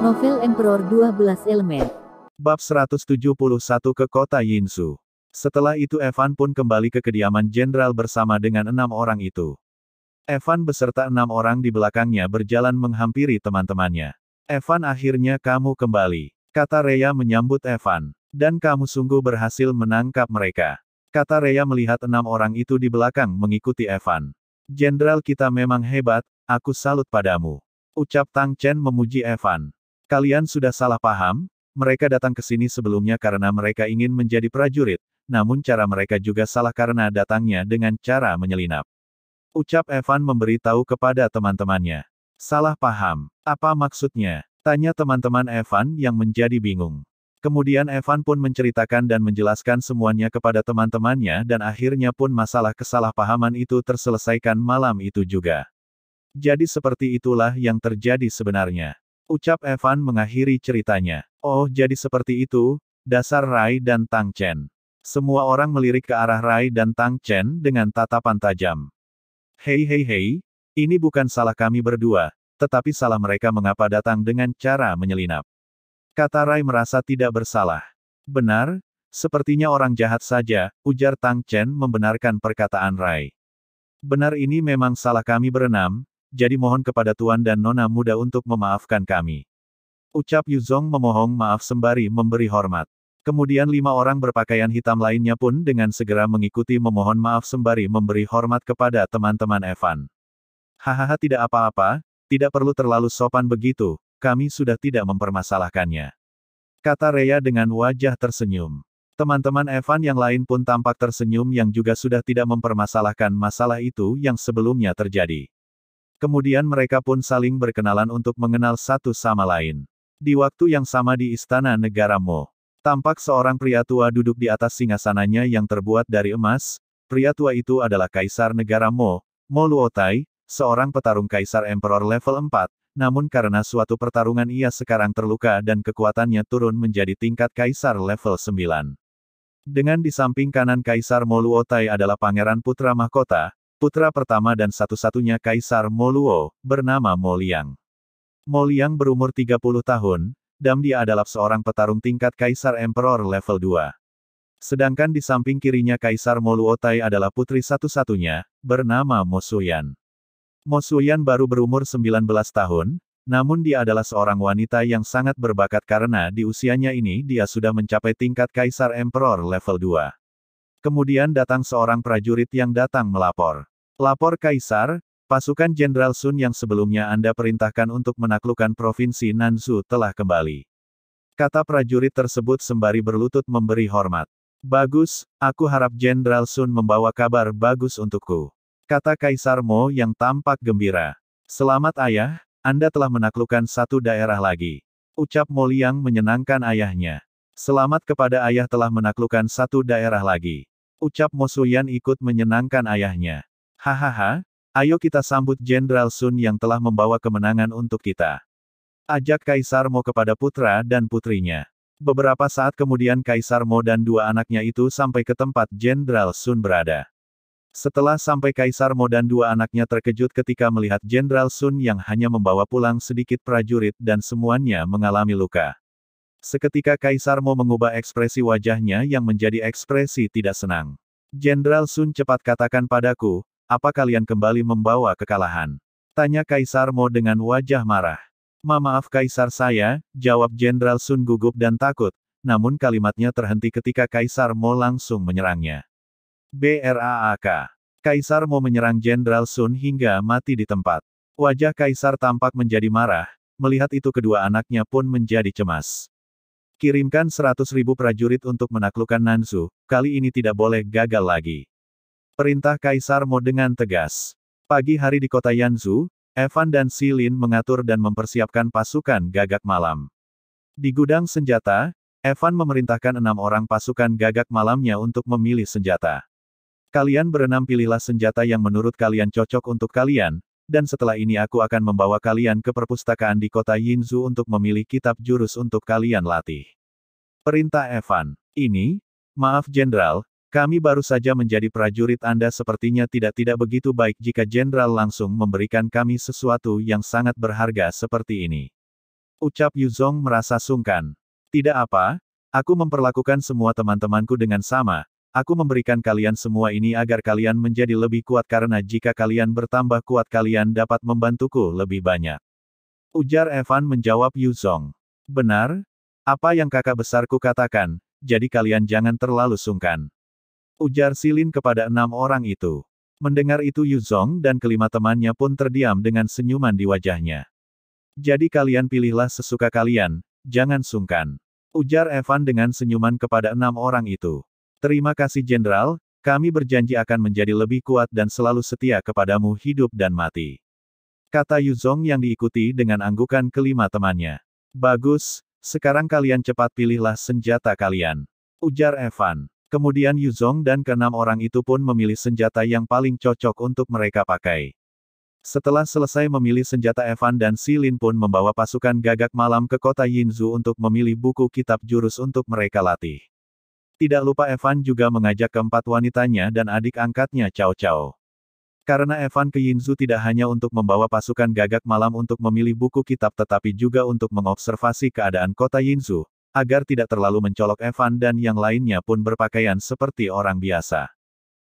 Novel Emperor 12 Elemen. Bab 171 ke kota Yinzhou. Setelah itu Evan pun kembali ke kediaman jenderal bersama dengan 6 orang itu. Evan beserta 6 orang di belakangnya berjalan menghampiri teman-temannya. Evan, akhirnya kamu kembali, kata Rhea menyambut Evan. Dan kamu sungguh berhasil menangkap mereka, kata Rhea melihat 6 orang itu di belakang mengikuti Evan. Jenderal kita memang hebat, aku salut padamu, ucap Tang Chen memuji Evan. Kalian sudah salah paham, mereka datang ke sini sebelumnya karena mereka ingin menjadi prajurit, namun cara mereka juga salah karena datangnya dengan cara menyelinap. Ucap Evan memberitahu kepada teman-temannya. Salah paham, apa maksudnya? Tanya teman-teman Evan yang menjadi bingung. Kemudian Evan pun menceritakan dan menjelaskan semuanya kepada teman-temannya dan akhirnya pun masalah kesalahpahaman itu terselesaikan malam itu juga. Jadi seperti itulah yang terjadi sebenarnya, ucap Evan mengakhiri ceritanya. Oh, jadi seperti itu, dasar Rai dan Tang Chen. Semua orang melirik ke arah Rai dan Tang Chen dengan tatapan tajam. Hei, ini bukan salah kami berdua, tetapi salah mereka mengapa datang dengan cara menyelinap. Kata Rai merasa tidak bersalah. Benar, sepertinya orang jahat saja, ujar Tang Chen membenarkan perkataan Rai. Benar, ini memang salah kami berenam, jadi mohon kepada Tuan dan Nona muda untuk memaafkan kami. Ucap Yuzong memohon maaf sembari memberi hormat. Kemudian 5 orang berpakaian hitam lainnya pun dengan segera mengikuti memohon maaf sembari memberi hormat kepada teman-teman Evan. Hahaha, tidak apa-apa, tidak perlu terlalu sopan begitu, kami sudah tidak mempermasalahkannya, kata Rhea dengan wajah tersenyum. Teman-teman Evan yang lain pun tampak tersenyum yang juga sudah tidak mempermasalahkan masalah itu yang sebelumnya terjadi. Kemudian mereka pun saling berkenalan untuk mengenal satu sama lain. Di waktu yang sama di Istana Negara Mo, tampak seorang pria tua duduk di atas singgasananya yang terbuat dari emas. Pria tua itu adalah Kaisar Negara Mo, Mo Luotai, seorang petarung Kaisar Emperor level 4, namun karena suatu pertarungan ia sekarang terluka dan kekuatannya turun menjadi tingkat Kaisar level 9. Dengan di samping kanan Kaisar Mo Luotai adalah Pangeran Putra Mahkota, putra pertama dan satu-satunya Kaisar Mo Luo, bernama Mo Liang. Mo Liang berumur 30 tahun, dan dia adalah seorang petarung tingkat Kaisar Emperor level 2. Sedangkan di samping kirinya Kaisar Mo Luotai adalah putri satu-satunya, bernama Mo Suyan. Mo Suyan baru berumur 19 tahun, namun dia adalah seorang wanita yang sangat berbakat karena di usianya ini dia sudah mencapai tingkat Kaisar Emperor level 2. Kemudian datang seorang prajurit yang datang melapor. Lapor Kaisar, pasukan Jenderal Sun yang sebelumnya Anda perintahkan untuk menaklukkan provinsi Nanzhou telah kembali. Kata prajurit tersebut sembari berlutut memberi hormat. Bagus, aku harap Jenderal Sun membawa kabar bagus untukku, kata Kaisar Mo yang tampak gembira. Selamat ayah, Anda telah menaklukkan satu daerah lagi, ucap Mo Liang menyenangkan ayahnya. Selamat kepada ayah telah menaklukkan satu daerah lagi, ucap Mo Suyan ikut menyenangkan ayahnya. Hahaha, ayo kita sambut Jenderal Sun yang telah membawa kemenangan untuk kita, ajak Kaisar Mo kepada putra dan putrinya. Beberapa saat kemudian Kaisar Mo dan 2 anaknya itu sampai ke tempat Jenderal Sun berada. Setelah sampai Kaisar Mo dan 2 anaknya terkejut ketika melihat Jenderal Sun yang hanya membawa pulang sedikit prajurit dan semuanya mengalami luka. Seketika Kaisar Mo mengubah ekspresi wajahnya yang menjadi ekspresi tidak senang. Jenderal Sun, cepat katakan padaku, apa kalian kembali membawa kekalahan? Tanya Kaisar Mo dengan wajah marah. Maaf Kaisar saya, jawab Jenderal Sun gugup dan takut, namun kalimatnya terhenti ketika Kaisar Mo langsung menyerangnya. BRAAK. Kaisar Mo menyerang Jenderal Sun hingga mati di tempat. Wajah Kaisar tampak menjadi marah, melihat itu kedua anaknya pun menjadi cemas. Kirimkan 100.000 prajurit untuk menaklukkan Nanzhou, kali ini tidak boleh gagal lagi, perintah Kaisar Mo dengan tegas. Pagi hari di kota Yanzhou, Evan dan Xilin mengatur dan mempersiapkan pasukan gagak malam. Di gudang senjata, Evan memerintahkan 6 orang pasukan gagak malamnya untuk memilih senjata. Kalian berenam pilihlah senjata yang menurut kalian cocok untuk kalian, dan setelah ini aku akan membawa kalian ke perpustakaan di kota Yinzhou untuk memilih kitab jurus untuk kalian latih, perintah Evan. Ini, maaf Jenderal, kami baru saja menjadi prajurit Anda sepertinya tidak begitu baik jika Jenderal langsung memberikan kami sesuatu yang sangat berharga seperti ini. Ucap Yuzong merasa sungkan. Tidak apa, aku memperlakukan semua teman-temanku dengan sama. Aku memberikan kalian semua ini agar kalian menjadi lebih kuat karena jika kalian bertambah kuat kalian dapat membantuku lebih banyak. Ujar Evan menjawab Yuzong. Benar? Apa yang kakak besarku katakan, jadi kalian jangan terlalu sungkan. Ujar Silin kepada 6 orang itu. Mendengar itu Yuzong dan kelima temannya pun terdiam dengan senyuman di wajahnya. Jadi kalian pilihlah sesuka kalian, jangan sungkan. Ujar Evan dengan senyuman kepada 6 orang itu. Terima kasih Jenderal, kami berjanji akan menjadi lebih kuat dan selalu setia kepadamu hidup dan mati. Kata Yuzong yang diikuti dengan anggukan kelima temannya. Bagus, sekarang kalian cepat pilihlah senjata kalian. Ujar Evan. Kemudian Yuzong dan keenam orang itu pun memilih senjata yang paling cocok untuk mereka pakai. Setelah selesai memilih senjata Evan dan Silin pun membawa pasukan gagak malam ke kota Yinzu untuk memilih buku kitab jurus untuk mereka latih. Tidak lupa Evan juga mengajak keempat wanitanya dan adik angkatnya Cao Cao. Karena Evan ke Yinzu tidak hanya untuk membawa pasukan gagak malam untuk memilih buku kitab tetapi juga untuk mengobservasi keadaan kota Yinzu, agar tidak terlalu mencolok Evan dan yang lainnya pun berpakaian seperti orang biasa.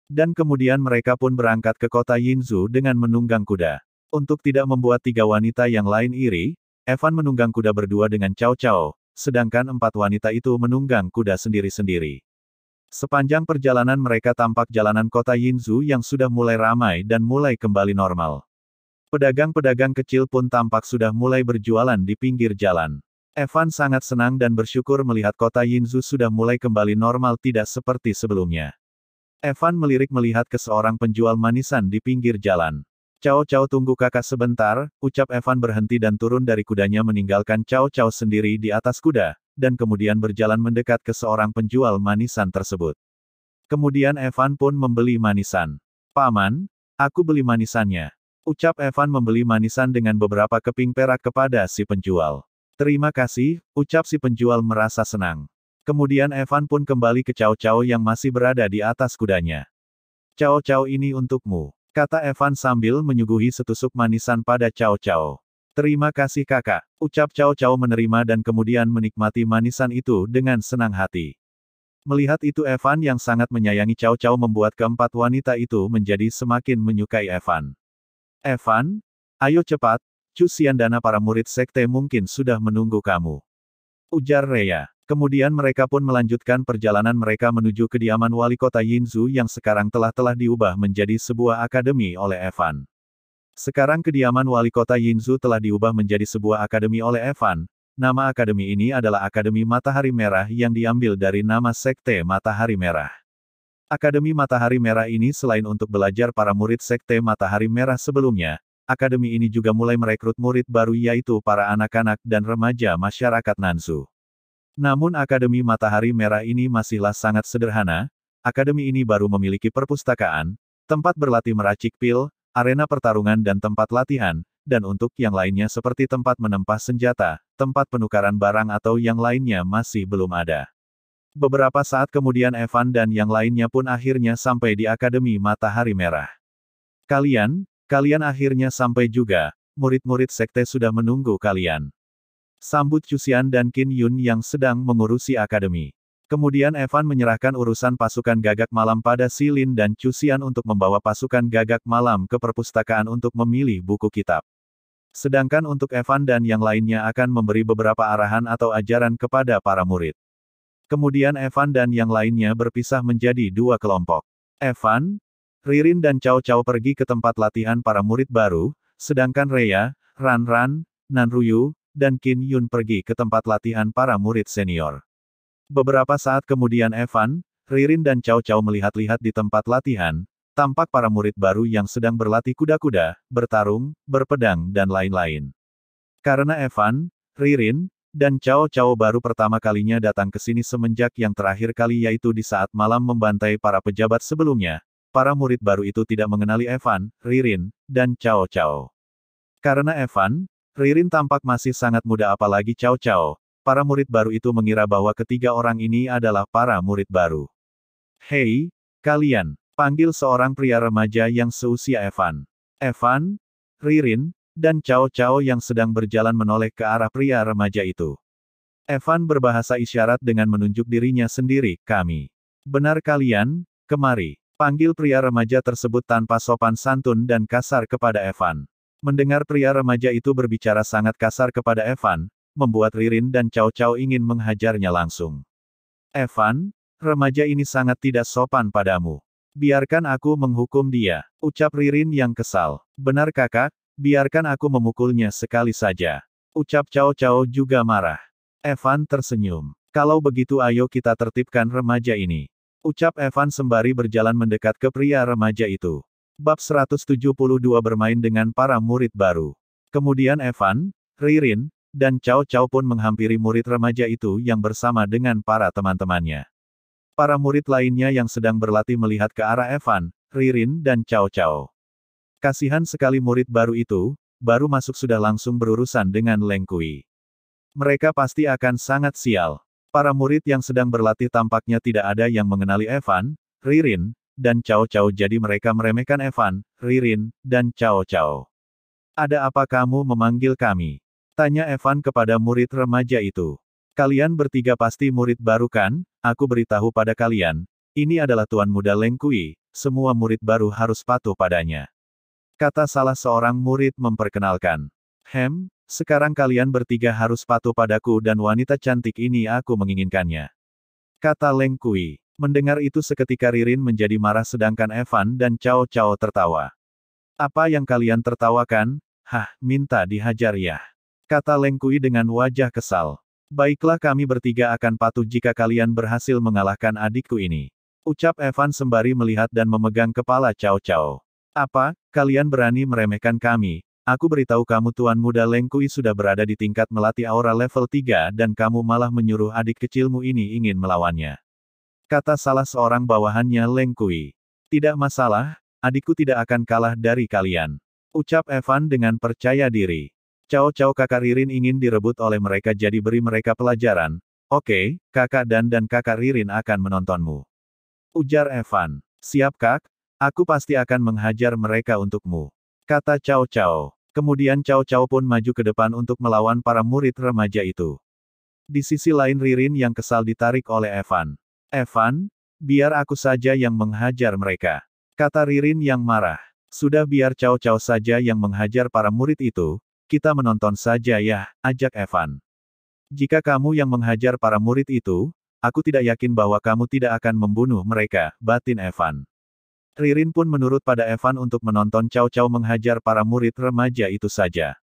Dan kemudian mereka pun berangkat ke kota Yinzu dengan menunggang kuda. Untuk tidak membuat 3 wanita yang lain iri, Evan menunggang kuda berdua dengan Cao Cao, sedangkan 4 wanita itu menunggang kuda sendiri-sendiri. Sepanjang perjalanan mereka tampak jalanan kota Yinzu yang sudah mulai ramai dan mulai kembali normal. Pedagang-pedagang kecil pun tampak sudah mulai berjualan di pinggir jalan. Evan sangat senang dan bersyukur melihat kota Yinzu sudah mulai kembali normal tidak seperti sebelumnya. Evan melirik melihat ke seorang penjual manisan di pinggir jalan. Cao Cao tunggu kakak sebentar, ucap Evan berhenti dan turun dari kudanya meninggalkan Cao Cao sendiri di atas kuda, dan kemudian berjalan mendekat ke seorang penjual manisan tersebut. Kemudian Evan pun membeli manisan. Paman, aku beli manisannya. Ucap Evan membeli manisan dengan beberapa keping perak kepada si penjual. Terima kasih, ucap si penjual merasa senang. Kemudian Evan pun kembali ke Cao Cao yang masih berada di atas kudanya. Cao Cao ini untukmu, kata Evan sambil menyuguhi setusuk manisan pada Cao Cao. Terima kasih kakak, ucap Cao Cao menerima dan kemudian menikmati manisan itu dengan senang hati. Melihat itu Evan yang sangat menyayangi Cao Cao membuat keempat wanita itu menjadi semakin menyukai Evan. Evan, ayo cepat, Chu Xiandana para murid sekte mungkin sudah menunggu kamu. Ujar Rhea. Kemudian mereka pun melanjutkan perjalanan mereka menuju kediaman wali kota Yinzu yang sekarang telah diubah menjadi sebuah akademi oleh Evan. Sekarang kediaman wali kota Yinzu telah diubah menjadi sebuah akademi oleh Evan. Nama akademi ini adalah Akademi Matahari Merah yang diambil dari nama Sekte Matahari Merah. Akademi Matahari Merah ini selain untuk belajar para murid Sekte Matahari Merah sebelumnya, akademi ini juga mulai merekrut murid baru yaitu para anak-anak dan remaja masyarakat Nanzu. Namun Akademi Matahari Merah ini masihlah sangat sederhana, akademi ini baru memiliki perpustakaan, tempat berlatih meracik pil, arena pertarungan dan tempat latihan, dan untuk yang lainnya seperti tempat menempa senjata, tempat penukaran barang atau yang lainnya masih belum ada. Beberapa saat kemudian Evan dan yang lainnya pun akhirnya sampai di Akademi Matahari Merah. Kalian akhirnya sampai juga, murid-murid sekte sudah menunggu kalian. Sambut Cusian dan Qin Yun yang sedang mengurusi akademi. Kemudian Evan menyerahkan urusan pasukan gagak malam pada Silin dan Cusian untuk membawa pasukan gagak malam ke perpustakaan untuk memilih buku kitab. Sedangkan untuk Evan dan yang lainnya akan memberi beberapa arahan atau ajaran kepada para murid. Kemudian Evan dan yang lainnya berpisah menjadi 2 kelompok. Evan, Ririn dan Cao Cao pergi ke tempat latihan para murid baru, sedangkan Rhea, Ran Ran, Nanruyu, dan Qin Yun pergi ke tempat latihan para murid senior. Beberapa saat kemudian Evan, Ririn dan Cao Cao melihat-lihat di tempat latihan, tampak para murid baru yang sedang berlatih kuda-kuda, bertarung, berpedang dan lain-lain. Karena Evan, Ririn, dan Cao Cao baru pertama kalinya datang ke sini semenjak yang terakhir kali yaitu di saat malam membantai para pejabat sebelumnya, para murid baru itu tidak mengenali Evan, Ririn, dan Cao Cao. Karena Evan, Ririn tampak masih sangat muda apalagi Cao Cao, para murid baru itu mengira bahwa ketiga orang ini adalah para murid baru. Hei, kalian, panggil seorang pria remaja yang seusia Evan. Evan, Ririn, Dan Cao Cao yang sedang berjalan menoleh ke arah pria remaja itu. Evan berbahasa isyarat dengan menunjuk dirinya sendiri, kami. Benar kalian, kemari. Panggil pria remaja tersebut tanpa sopan santun dan kasar kepada Evan. Mendengar pria remaja itu berbicara sangat kasar kepada Evan, membuat Ririn dan Cao Cao ingin menghajarnya langsung. Evan, remaja ini sangat tidak sopan padamu. Biarkan aku menghukum dia, ucap Ririn yang kesal. Benar kakak, biarkan aku memukulnya sekali saja. Ucap Cao Cao juga marah. Evan tersenyum. Kalau begitu ayo kita tertibkan remaja ini. Ucap Evan sembari berjalan mendekat ke pria remaja itu. Bab 172 bermain dengan para murid baru. Kemudian Evan, Ririn, dan Cao Cao pun menghampiri murid remaja itu yang bersama dengan para teman-temannya. Para murid lainnya yang sedang berlatih melihat ke arah Evan, Ririn dan Cao Cao. Kasihan sekali murid baru itu, baru masuk sudah langsung berurusan dengan Leng Kui. Mereka pasti akan sangat sial. Para murid yang sedang berlatih tampaknya tidak ada yang mengenali Evan, Ririn, dan Cao Cao jadi mereka meremehkan Evan, Ririn, dan Cao Cao. Ada apa kamu memanggil kami? Tanya Evan kepada murid remaja itu. Kalian bertiga pasti murid baru kan? Aku beritahu pada kalian, ini adalah Tuan Muda Leng Kui, semua murid baru harus patuh padanya. Kata salah seorang murid memperkenalkan. Sekarang kalian bertiga harus patuh padaku dan wanita cantik ini aku menginginkannya. Kata Leng Kui. Mendengar itu seketika Ririn menjadi marah sedangkan Evan dan Cao Cao tertawa. Apa yang kalian tertawakan? Minta dihajar ya. Kata Leng Kui dengan wajah kesal. Baiklah kami bertiga akan patuh jika kalian berhasil mengalahkan adikku ini. Ucap Evan sembari melihat dan memegang kepala Cao Cao. Apa, kalian berani meremehkan kami? Aku beritahu kamu Tuan Muda Leng Kui sudah berada di tingkat melatih aura level 3 dan kamu malah menyuruh adik kecilmu ini ingin melawannya. Kata salah seorang bawahannya Leng Kui. Tidak masalah, adikku tidak akan kalah dari kalian. Ucap Evan dengan percaya diri. Cao Cao kakak Ririn ingin direbut oleh mereka jadi beri mereka pelajaran. Oke, kakak dan kakak Ririn akan menontonmu. Ujar Evan. Siap kak, aku pasti akan menghajar mereka untukmu. Kata Cao Cao. Kemudian Cao Cao pun maju ke depan untuk melawan para murid remaja itu. Di sisi lain Ririn yang kesal ditarik oleh Evan. Evan, biar aku saja yang menghajar mereka. Kata Ririn yang marah. Sudah biar Cao Cao saja yang menghajar para murid itu. Kita menonton saja ya, ajak Evan. Jika kamu yang menghajar para murid itu, aku tidak yakin bahwa kamu tidak akan membunuh mereka, batin Evan. Ririn pun menurut pada Evan untuk menonton Cao Cao menghajar para murid remaja itu saja.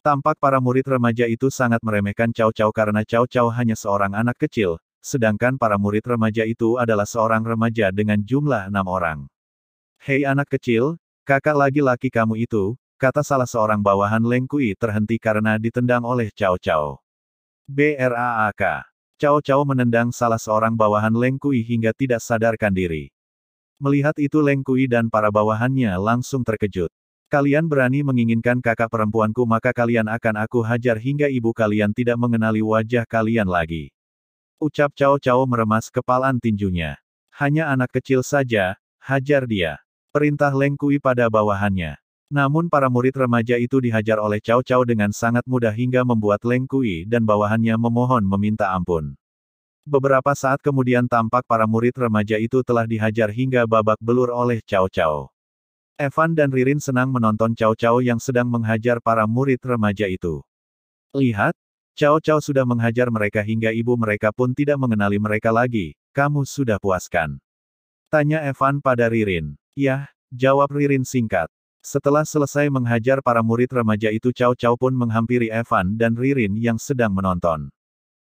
Tampak para murid remaja itu sangat meremehkan Cao Cao karena Cao Cao hanya seorang anak kecil, sedangkan para murid remaja itu adalah seorang remaja dengan jumlah 6 orang. Hei anak kecil, kakak laki-laki kamu itu, kata salah seorang bawahan Leng Kui terhenti karena ditendang oleh Cao Cao. Brak. Cao Cao menendang salah seorang bawahan Leng Kui hingga tidak sadarkan diri. Melihat itu Leng Kui dan para bawahannya langsung terkejut. Kalian berani menginginkan kakak perempuanku maka kalian akan aku hajar hingga ibu kalian tidak mengenali wajah kalian lagi. Ucap Cao Cao meremas kepalan tinjunya. Hanya anak kecil saja, hajar dia. Perintah Leng Kui pada bawahannya. Namun para murid remaja itu dihajar oleh Cao Cao dengan sangat mudah hingga membuat Leng Kui dan bawahannya memohon meminta ampun. Beberapa saat kemudian tampak para murid remaja itu telah dihajar hingga babak belur oleh Cao Cao. Evan dan Ririn senang menonton Cao Cao yang sedang menghajar para murid remaja itu. Lihat, Cao Cao sudah menghajar mereka hingga ibu mereka pun tidak mengenali mereka lagi, kamu sudah puaskan? Tanya Evan pada Ririn. Yah, jawab Ririn singkat. Setelah selesai menghajar para murid remaja itu Cao Cao pun menghampiri Evan dan Ririn yang sedang menonton.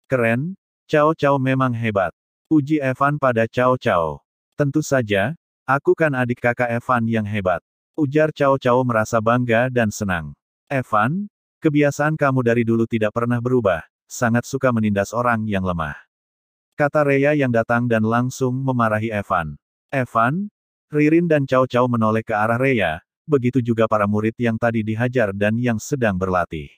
Keren, Cao Cao memang hebat. Puji Evan pada Cao Cao. Tentu saja, aku kan adik kakak Evan yang hebat. Ujar Cao Cao merasa bangga dan senang. Evan, kebiasaan kamu dari dulu tidak pernah berubah, sangat suka menindas orang yang lemah. Kata Rhea yang datang dan langsung memarahi Evan. Evan, Ririn dan Cao Cao menoleh ke arah Rhea. Begitu juga para murid yang tadi dihajar dan yang sedang berlatih.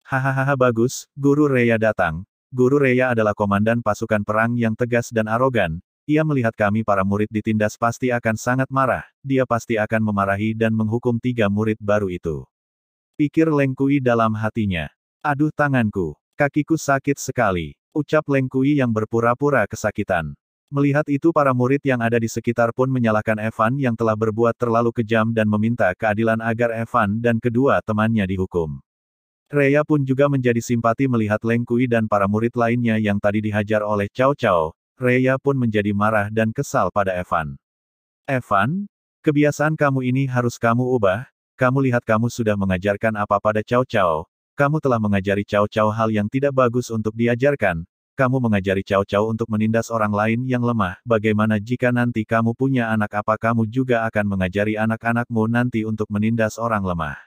Hahaha bagus, Guru Rhea datang. Guru Rhea adalah komandan pasukan perang yang tegas dan arogan. Ia melihat kami para murid ditindas pasti akan sangat marah. Dia pasti akan memarahi dan menghukum 3 murid baru itu. Pikir Leng Kui dalam hatinya. Aduh tanganku, kakiku sakit sekali, ucap Leng Kui yang berpura-pura kesakitan. Melihat itu para murid yang ada di sekitar pun menyalahkan Evan yang telah berbuat terlalu kejam dan meminta keadilan agar Evan dan kedua temannya dihukum. Rhea pun juga menjadi simpati melihat Leng Kui dan para murid lainnya yang tadi dihajar oleh Cao Cao. Rhea pun menjadi marah dan kesal pada Evan. Evan, kebiasaan kamu ini harus kamu ubah. Kamu lihat kamu sudah mengajarkan apa pada Cao Cao. Kamu telah mengajari Cao Cao hal yang tidak bagus untuk diajarkan. Kamu mengajari Cao Cao untuk menindas orang lain yang lemah. Bagaimana jika nanti kamu punya anak, apa kamu juga akan mengajari anak-anakmu nanti untuk menindas orang lemah?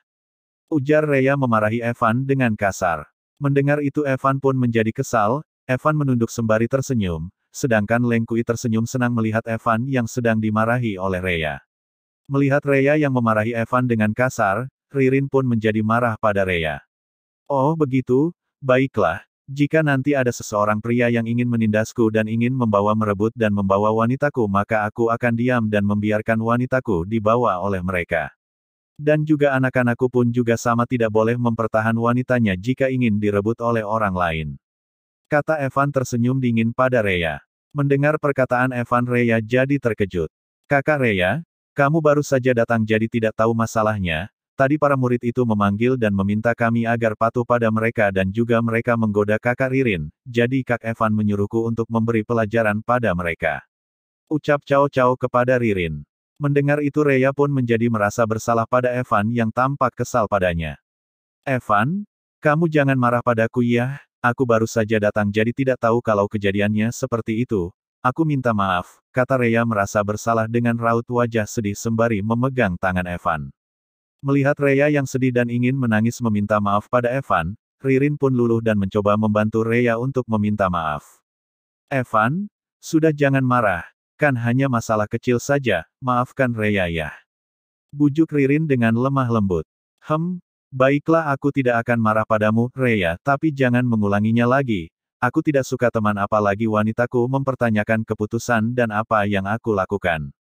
Ujar Rhea memarahi Evan dengan kasar. Mendengar itu Evan pun menjadi kesal. Evan menunduk sembari tersenyum. Sedangkan Leng Kui tersenyum senang melihat Evan yang sedang dimarahi oleh Rhea. Melihat Rhea yang memarahi Evan dengan kasar, Ririn pun menjadi marah pada Rhea. Oh begitu, baiklah. Jika nanti ada seseorang pria yang ingin menindasku dan ingin merebut dan membawa wanitaku, maka aku akan diam dan membiarkan wanitaku dibawa oleh mereka. Dan juga anak-anakku pun juga sama, tidak boleh mempertahan wanitanya jika ingin direbut oleh orang lain. Kata Evan tersenyum dingin pada Rhea. Mendengar perkataan Evan, Rhea jadi terkejut. Kakak Rhea, kamu baru saja datang jadi tidak tahu masalahnya. Tadi para murid itu memanggil dan meminta kami agar patuh pada mereka dan juga mereka menggoda kakak Ririn. Jadi Kak Evan menyuruhku untuk memberi pelajaran pada mereka. Ucap Cao Cao kepada Ririn. Mendengar itu Rhea pun menjadi merasa bersalah pada Evan yang tampak kesal padanya. Evan, kamu jangan marah padaku ya. Aku baru saja datang jadi tidak tahu kalau kejadiannya seperti itu. Aku minta maaf, kata Rhea merasa bersalah dengan raut wajah sedih sembari memegang tangan Evan. Melihat Rhea yang sedih dan ingin menangis meminta maaf pada Evan, Ririn pun luluh dan mencoba membantu Rhea untuk meminta maaf. Evan, sudah jangan marah, kan hanya masalah kecil saja, maafkan Rhea ya. Bujuk Ririn dengan lemah lembut. Baiklah, aku tidak akan marah padamu, Rhea, tapi jangan mengulanginya lagi. Aku tidak suka teman apalagi wanitaku mempertanyakan keputusan dan apa yang aku lakukan.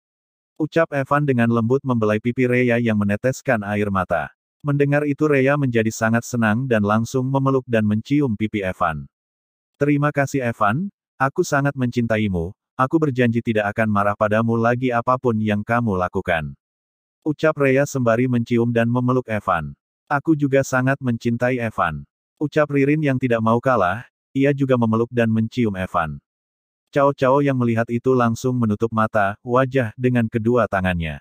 Ucap Evan dengan lembut membelai pipi Rhea yang meneteskan air mata. Mendengar itu Rhea menjadi sangat senang dan langsung memeluk dan mencium pipi Evan. Terima kasih Evan, aku sangat mencintaimu, aku berjanji tidak akan marah padamu lagi apapun yang kamu lakukan. Ucap Rhea sembari mencium dan memeluk Evan. Aku juga sangat mencintai Evan. Ucap Ririn yang tidak mau kalah. Ia juga memeluk dan mencium Evan. Cao Cao yang melihat itu langsung menutup mata, wajah dengan kedua tangannya.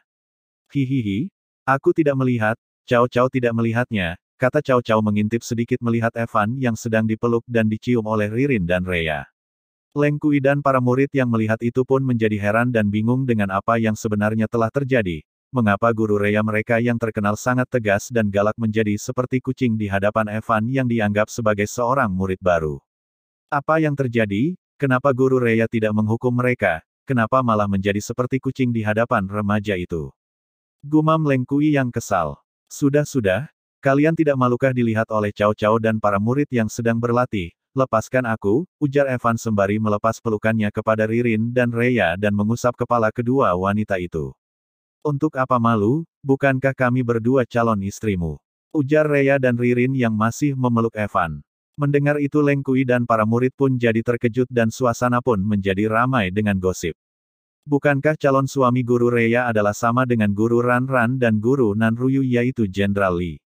Hihihi, aku tidak melihat, Cao Cao tidak melihatnya, kata Cao Cao mengintip sedikit melihat Evan yang sedang dipeluk dan dicium oleh Ririn dan Rhea. Leng Kui dan para murid yang melihat itu pun menjadi heran dan bingung dengan apa yang sebenarnya telah terjadi. Mengapa guru Rhea mereka yang terkenal sangat tegas dan galak menjadi seperti kucing di hadapan Evan yang dianggap sebagai seorang murid baru? Apa yang terjadi? Kenapa guru Rhea tidak menghukum mereka? Kenapa malah menjadi seperti kucing di hadapan remaja itu? Gumam Leng Kui yang kesal. Sudah, kalian tidak malukah dilihat oleh Cao Cao dan para murid yang sedang berlatih? Lepaskan aku, ujar Evan sembari melepas pelukannya kepada Ririn dan Rhea dan mengusap kepala kedua wanita itu. Untuk apa malu? Bukankah kami berdua calon istrimu? Ujar Rhea dan Ririn yang masih memeluk Evan. Mendengar itu Leng Kui dan para murid pun jadi terkejut dan suasana pun menjadi ramai dengan gosip. Bukankah calon suami guru Rhea adalah sama dengan guru Ran Ran dan guru Nan Ruyu yaitu Jenderal Li?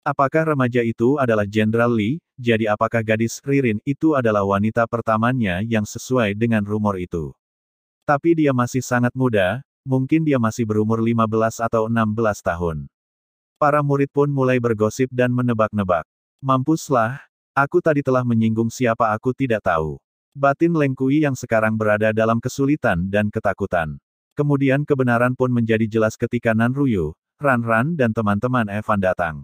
Apakah remaja itu adalah Jenderal Li? Jadi apakah gadis Ririn itu adalah wanita pertamanya yang sesuai dengan rumor itu? Tapi dia masih sangat muda, mungkin dia masih berumur 15 atau 16 tahun. Para murid pun mulai bergosip dan menebak-nebak. Mampuslah. Aku tadi telah menyinggung siapa aku tidak tahu. Batin Leng Kui yang sekarang berada dalam kesulitan dan ketakutan. Kemudian kebenaran pun menjadi jelas ketika Nan Ruyu, Ran Ran dan teman-teman Evan datang.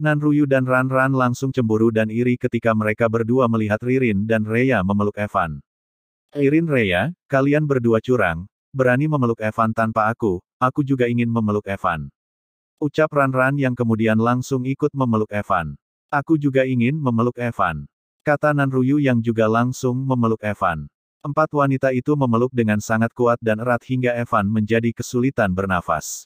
Nan Ruyu dan Ran Ran langsung cemburu dan iri ketika mereka berdua melihat Ririn dan Rhea memeluk Evan. Ririn, Rhea, kalian berdua curang, berani memeluk Evan tanpa aku juga ingin memeluk Evan. Ucap Ran Ran yang kemudian langsung ikut memeluk Evan. Aku juga ingin memeluk Evan. Kata Nan Ruyu yang juga langsung memeluk Evan. Empat wanita itu memeluk dengan sangat kuat dan erat hingga Evan menjadi kesulitan bernafas.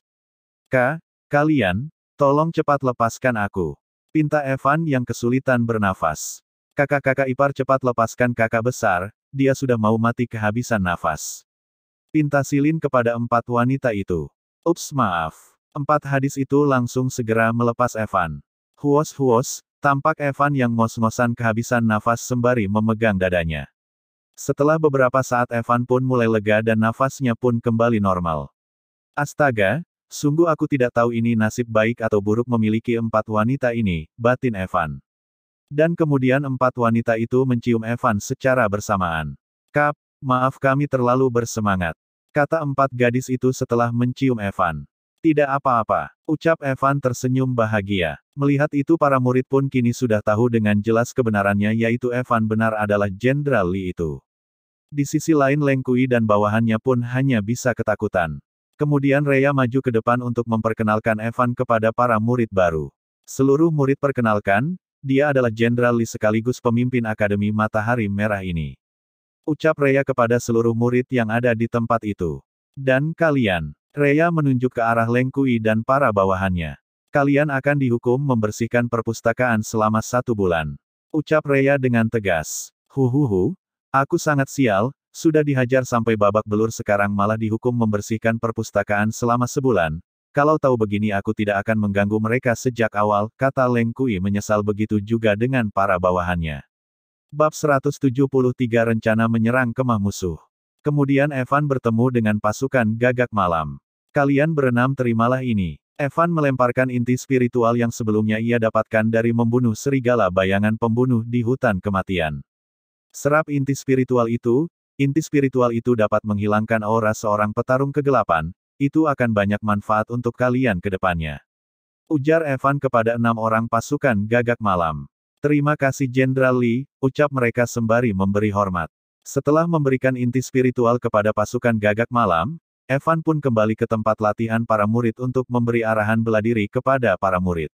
Kalian, Tolong cepat lepaskan aku. Pinta Evan yang kesulitan bernafas. Kakak-kakak ipar cepat lepaskan kakak besar, dia sudah mau mati kehabisan nafas. Pinta Silin kepada 4 wanita itu. Ups maaf. 4 hadis itu langsung segera melepas Evan. Huos, tampak Evan yang ngos-ngosan kehabisan nafas sembari memegang dadanya. Setelah beberapa saat Evan pun mulai lega dan nafasnya pun kembali normal. Astaga, sungguh aku tidak tahu ini nasib baik atau buruk memiliki 4 wanita ini, batin Evan. Dan kemudian 4 wanita itu mencium Evan secara bersamaan. Kap, maaf kami terlalu bersemangat, kata 4 gadis itu setelah mencium Evan. Tidak apa-apa, ucap Evan tersenyum bahagia. Melihat itu para murid pun kini sudah tahu dengan jelas kebenarannya yaitu Evan benar adalah Jenderal Li itu. Di sisi lain Leng Kui dan bawahannya pun hanya bisa ketakutan. Kemudian Rhea maju ke depan untuk memperkenalkan Evan kepada para murid baru. Seluruh murid perkenalkan, dia adalah Jenderal Li sekaligus pemimpin Akademi Matahari Merah ini. Ucap Rhea kepada seluruh murid yang ada di tempat itu. Dan kalian. Rhea menunjuk ke arah Leng Kui dan para bawahannya. Kalian akan dihukum membersihkan perpustakaan selama 1 bulan. Ucap Rhea dengan tegas. Huhuhu, aku sangat sial, sudah dihajar sampai babak belur sekarang malah dihukum membersihkan perpustakaan selama sebulan. Kalau tahu begini aku tidak akan mengganggu mereka sejak awal, kata Leng Kui menyesal begitu juga dengan para bawahannya. Bab 173 Rencana menyerang kemah musuh. Kemudian Evan bertemu dengan pasukan Gagak Malam. Kalian berenam terimalah ini. Evan melemparkan inti spiritual yang sebelumnya ia dapatkan dari membunuh serigala bayangan pembunuh di hutan kematian. Serap inti spiritual itu dapat menghilangkan aura seorang petarung kegelapan, itu akan banyak manfaat untuk kalian ke depannya. Ujar Evan kepada 6 orang pasukan Gagak Malam. Terima kasih Jenderal Li, ucap mereka sembari memberi hormat. Setelah memberikan inti spiritual kepada pasukan Gagak Malam, Evan pun kembali ke tempat latihan para murid untuk memberi arahan bela diri kepada para murid.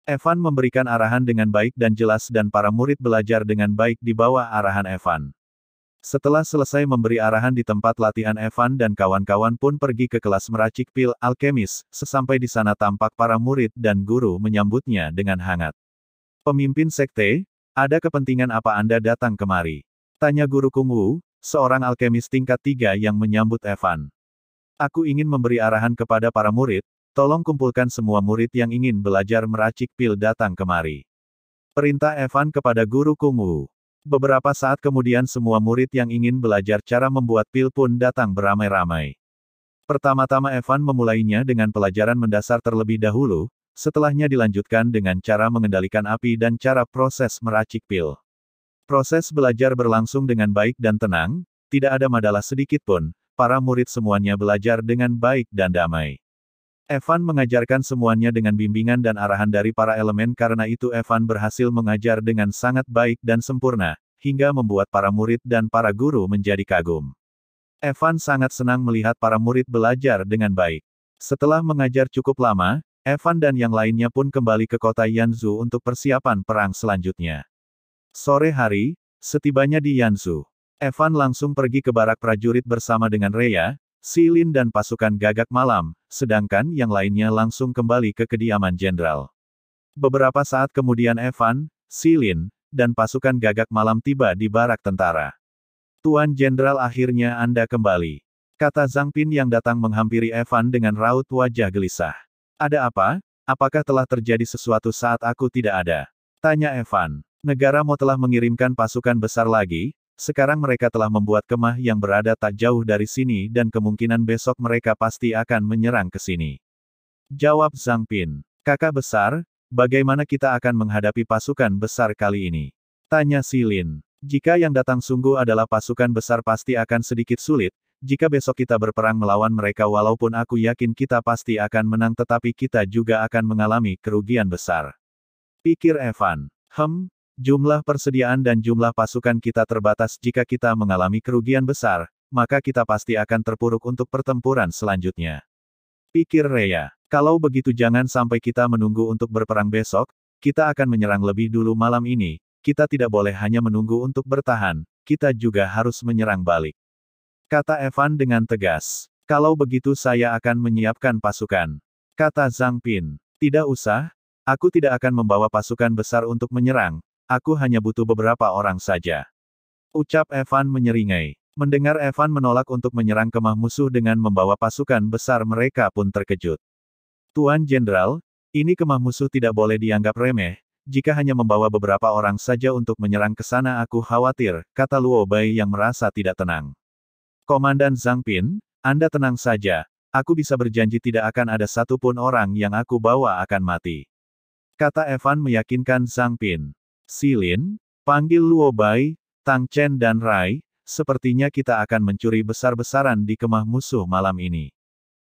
Evan memberikan arahan dengan baik dan jelas dan para murid belajar dengan baik di bawah arahan Evan. Setelah selesai memberi arahan di tempat latihan Evan dan kawan-kawan pun pergi ke kelas meracik pil alkemis, sesampai di sana tampak para murid dan guru menyambutnya dengan hangat. Pemimpin sekte, ada kepentingan apa Anda datang kemari? Tanya guru Kung Wu, seorang alkemis tingkat 3 yang menyambut Evan. Aku ingin memberi arahan kepada para murid, tolong kumpulkan semua murid yang ingin belajar meracik pil datang kemari. Perintah Evan kepada guru Kung Wu. Beberapa saat kemudian semua murid yang ingin belajar cara membuat pil pun datang beramai-ramai. Pertama-tama Evan memulainya dengan pelajaran mendasar terlebih dahulu, setelahnya dilanjutkan dengan cara mengendalikan api dan cara proses meracik pil. Proses belajar berlangsung dengan baik dan tenang, tidak ada masalah sedikit pun, para murid semuanya belajar dengan baik dan damai. Evan mengajarkan semuanya dengan bimbingan dan arahan dari para elemen karena itu Evan berhasil mengajar dengan sangat baik dan sempurna, hingga membuat para murid dan para guru menjadi kagum. Evan sangat senang melihat para murid belajar dengan baik. Setelah mengajar cukup lama, Evan dan yang lainnya pun kembali ke kota Yanzhou untuk persiapan perang selanjutnya. Sore hari, setibanya di Yanzhou, Evan langsung pergi ke barak prajurit bersama dengan Rhea, Silin dan pasukan Gagak Malam, sedangkan yang lainnya langsung kembali ke kediaman jenderal. Beberapa saat kemudian Evan, Silin, dan pasukan Gagak Malam tiba di barak tentara. Tuan Jenderal akhirnya Anda kembali, kata Zhang Pin yang datang menghampiri Evan dengan raut wajah gelisah. Ada apa? Apakah telah terjadi sesuatu saat aku tidak ada? Tanya Evan. Negara Mo telah mengirimkan pasukan besar lagi, sekarang mereka telah membuat kemah yang berada tak jauh dari sini dan kemungkinan besok mereka pasti akan menyerang ke sini. Jawab Zhang Pin. Kakak besar, bagaimana kita akan menghadapi pasukan besar kali ini? Tanya Silin. Jika yang datang sungguh adalah pasukan besar pasti akan sedikit sulit, jika besok kita berperang melawan mereka walaupun aku yakin kita pasti akan menang tetapi kita juga akan mengalami kerugian besar. Pikir Evan. Jumlah persediaan dan jumlah pasukan kita terbatas jika kita mengalami kerugian besar, maka kita pasti akan terpuruk untuk pertempuran selanjutnya. Pikir Rhea. Kalau begitu jangan sampai kita menunggu untuk berperang besok, kita akan menyerang lebih dulu malam ini, kita tidak boleh hanya menunggu untuk bertahan, kita juga harus menyerang balik. Kata Evan dengan tegas. Kalau begitu saya akan menyiapkan pasukan. Kata Zhang Pin. Tidak usah, aku tidak akan membawa pasukan besar untuk menyerang, aku hanya butuh beberapa orang saja. Ucap Evan menyeringai. Mendengar Evan menolak untuk menyerang kemah musuh dengan membawa pasukan besar, mereka pun terkejut. Tuan Jenderal, ini kemah musuh tidak boleh dianggap remeh, jika hanya membawa beberapa orang saja untuk menyerang ke sana aku khawatir, kata Luo Bai yang merasa tidak tenang. Komandan Zhang Pin, Anda tenang saja, aku bisa berjanji tidak akan ada satupun orang yang aku bawa akan mati. Kata Evan meyakinkan Zhang Pin. Silin, panggil Luo Bai, Tang Chen dan Rai, sepertinya kita akan mencuri besar-besaran di kemah musuh malam ini.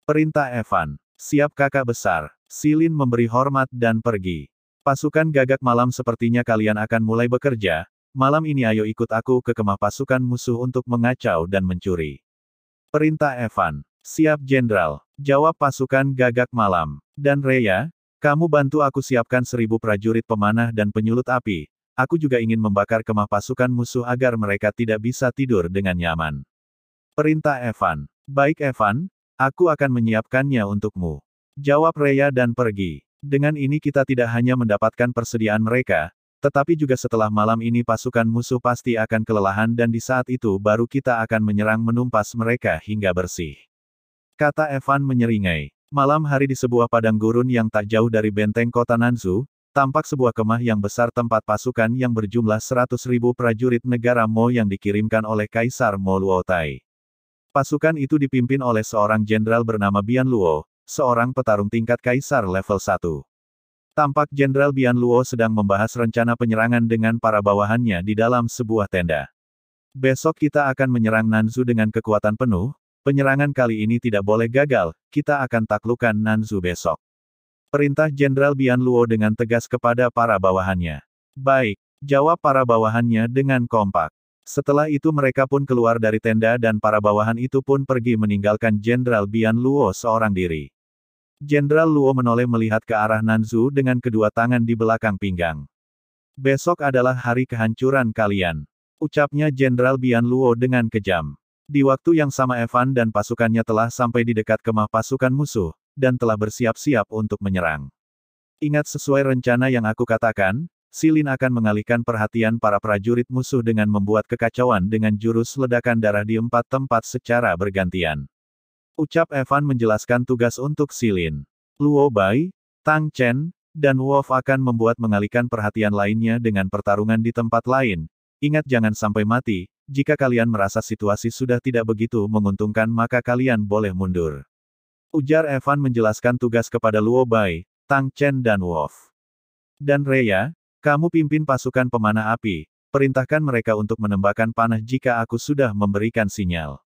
Perintah Evan. Siap kakak besar. Silin memberi hormat dan pergi. Pasukan gagak malam sepertinya kalian akan mulai bekerja, malam ini ayo ikut aku ke kemah pasukan musuh untuk mengacau dan mencuri. Perintah Evan. Siap Jenderal. Jawab pasukan gagak malam. Dan Reya, kamu bantu aku siapkan 1000 prajurit pemanah dan penyulut api. Aku juga ingin membakar kemah pasukan musuh agar mereka tidak bisa tidur dengan nyaman. Perintah Evan. Baik Evan, aku akan menyiapkannya untukmu. Jawab Reya dan pergi. Dengan ini kita tidak hanya mendapatkan persediaan mereka, tetapi juga setelah malam ini pasukan musuh pasti akan kelelahan dan di saat itu baru kita akan menyerang menumpas mereka hingga bersih. Kata Evan menyeringai. Malam hari di sebuah padang gurun yang tak jauh dari benteng kota Nanzhou, tampak sebuah kemah yang besar tempat pasukan yang berjumlah 100.000 prajurit negara Mo yang dikirimkan oleh Kaisar Mo Luotai. Pasukan itu dipimpin oleh seorang jenderal bernama Bian Luo, seorang petarung tingkat Kaisar level 1. Tampak Jenderal Bian Luo sedang membahas rencana penyerangan dengan para bawahannya di dalam sebuah tenda. Besok kita akan menyerang Nanzhou dengan kekuatan penuh, penyerangan kali ini tidak boleh gagal, kita akan taklukkan Nanzhou besok. Perintah Jenderal Bian Luo dengan tegas kepada para bawahannya. Baik, jawab para bawahannya dengan kompak. Setelah itu mereka pun keluar dari tenda dan para bawahan itu pun pergi meninggalkan Jenderal Bian Luo seorang diri. Jenderal Luo menoleh melihat ke arah Nanzhou dengan kedua tangan di belakang pinggang. Besok adalah hari kehancuran kalian. Ucapnya Jenderal Bian Luo dengan kejam. Di waktu yang sama Evan dan pasukannya telah sampai di dekat kemah pasukan musuh, dan telah bersiap-siap untuk menyerang. Ingat sesuai rencana yang aku katakan, Silin akan mengalihkan perhatian para prajurit musuh dengan membuat kekacauan dengan jurus ledakan darah di 4 tempat secara bergantian. Ucap Evan menjelaskan tugas untuk Silin. Luo Bai, Tang Chen, dan Wolf akan membuat mengalihkan perhatian lainnya dengan pertarungan di tempat lain. Ingat jangan sampai mati, jika kalian merasa situasi sudah tidak begitu menguntungkan maka kalian boleh mundur. Ujar Evan menjelaskan tugas kepada Luo Bai, Tang Chen dan Wolf. Dan Reya, kamu pimpin pasukan pemanah api, perintahkan mereka untuk menembakkan panah jika aku sudah memberikan sinyal.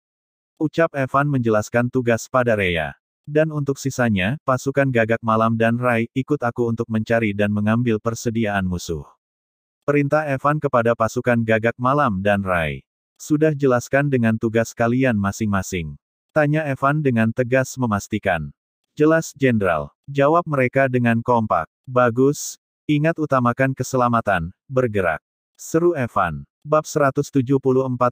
Ucap Evan menjelaskan tugas pada Reya. Dan untuk sisanya, pasukan gagak malam dan Rai, ikut aku untuk mencari dan mengambil persediaan musuh. Perintah Evan kepada pasukan gagak malam dan Rai. Sudah jelaskan dengan tugas kalian masing-masing. Tanya Evan dengan tegas memastikan. Jelas Jenderal. Jawab mereka dengan kompak. Bagus. Ingat utamakan keselamatan, bergerak. Seru Evan. Bab 174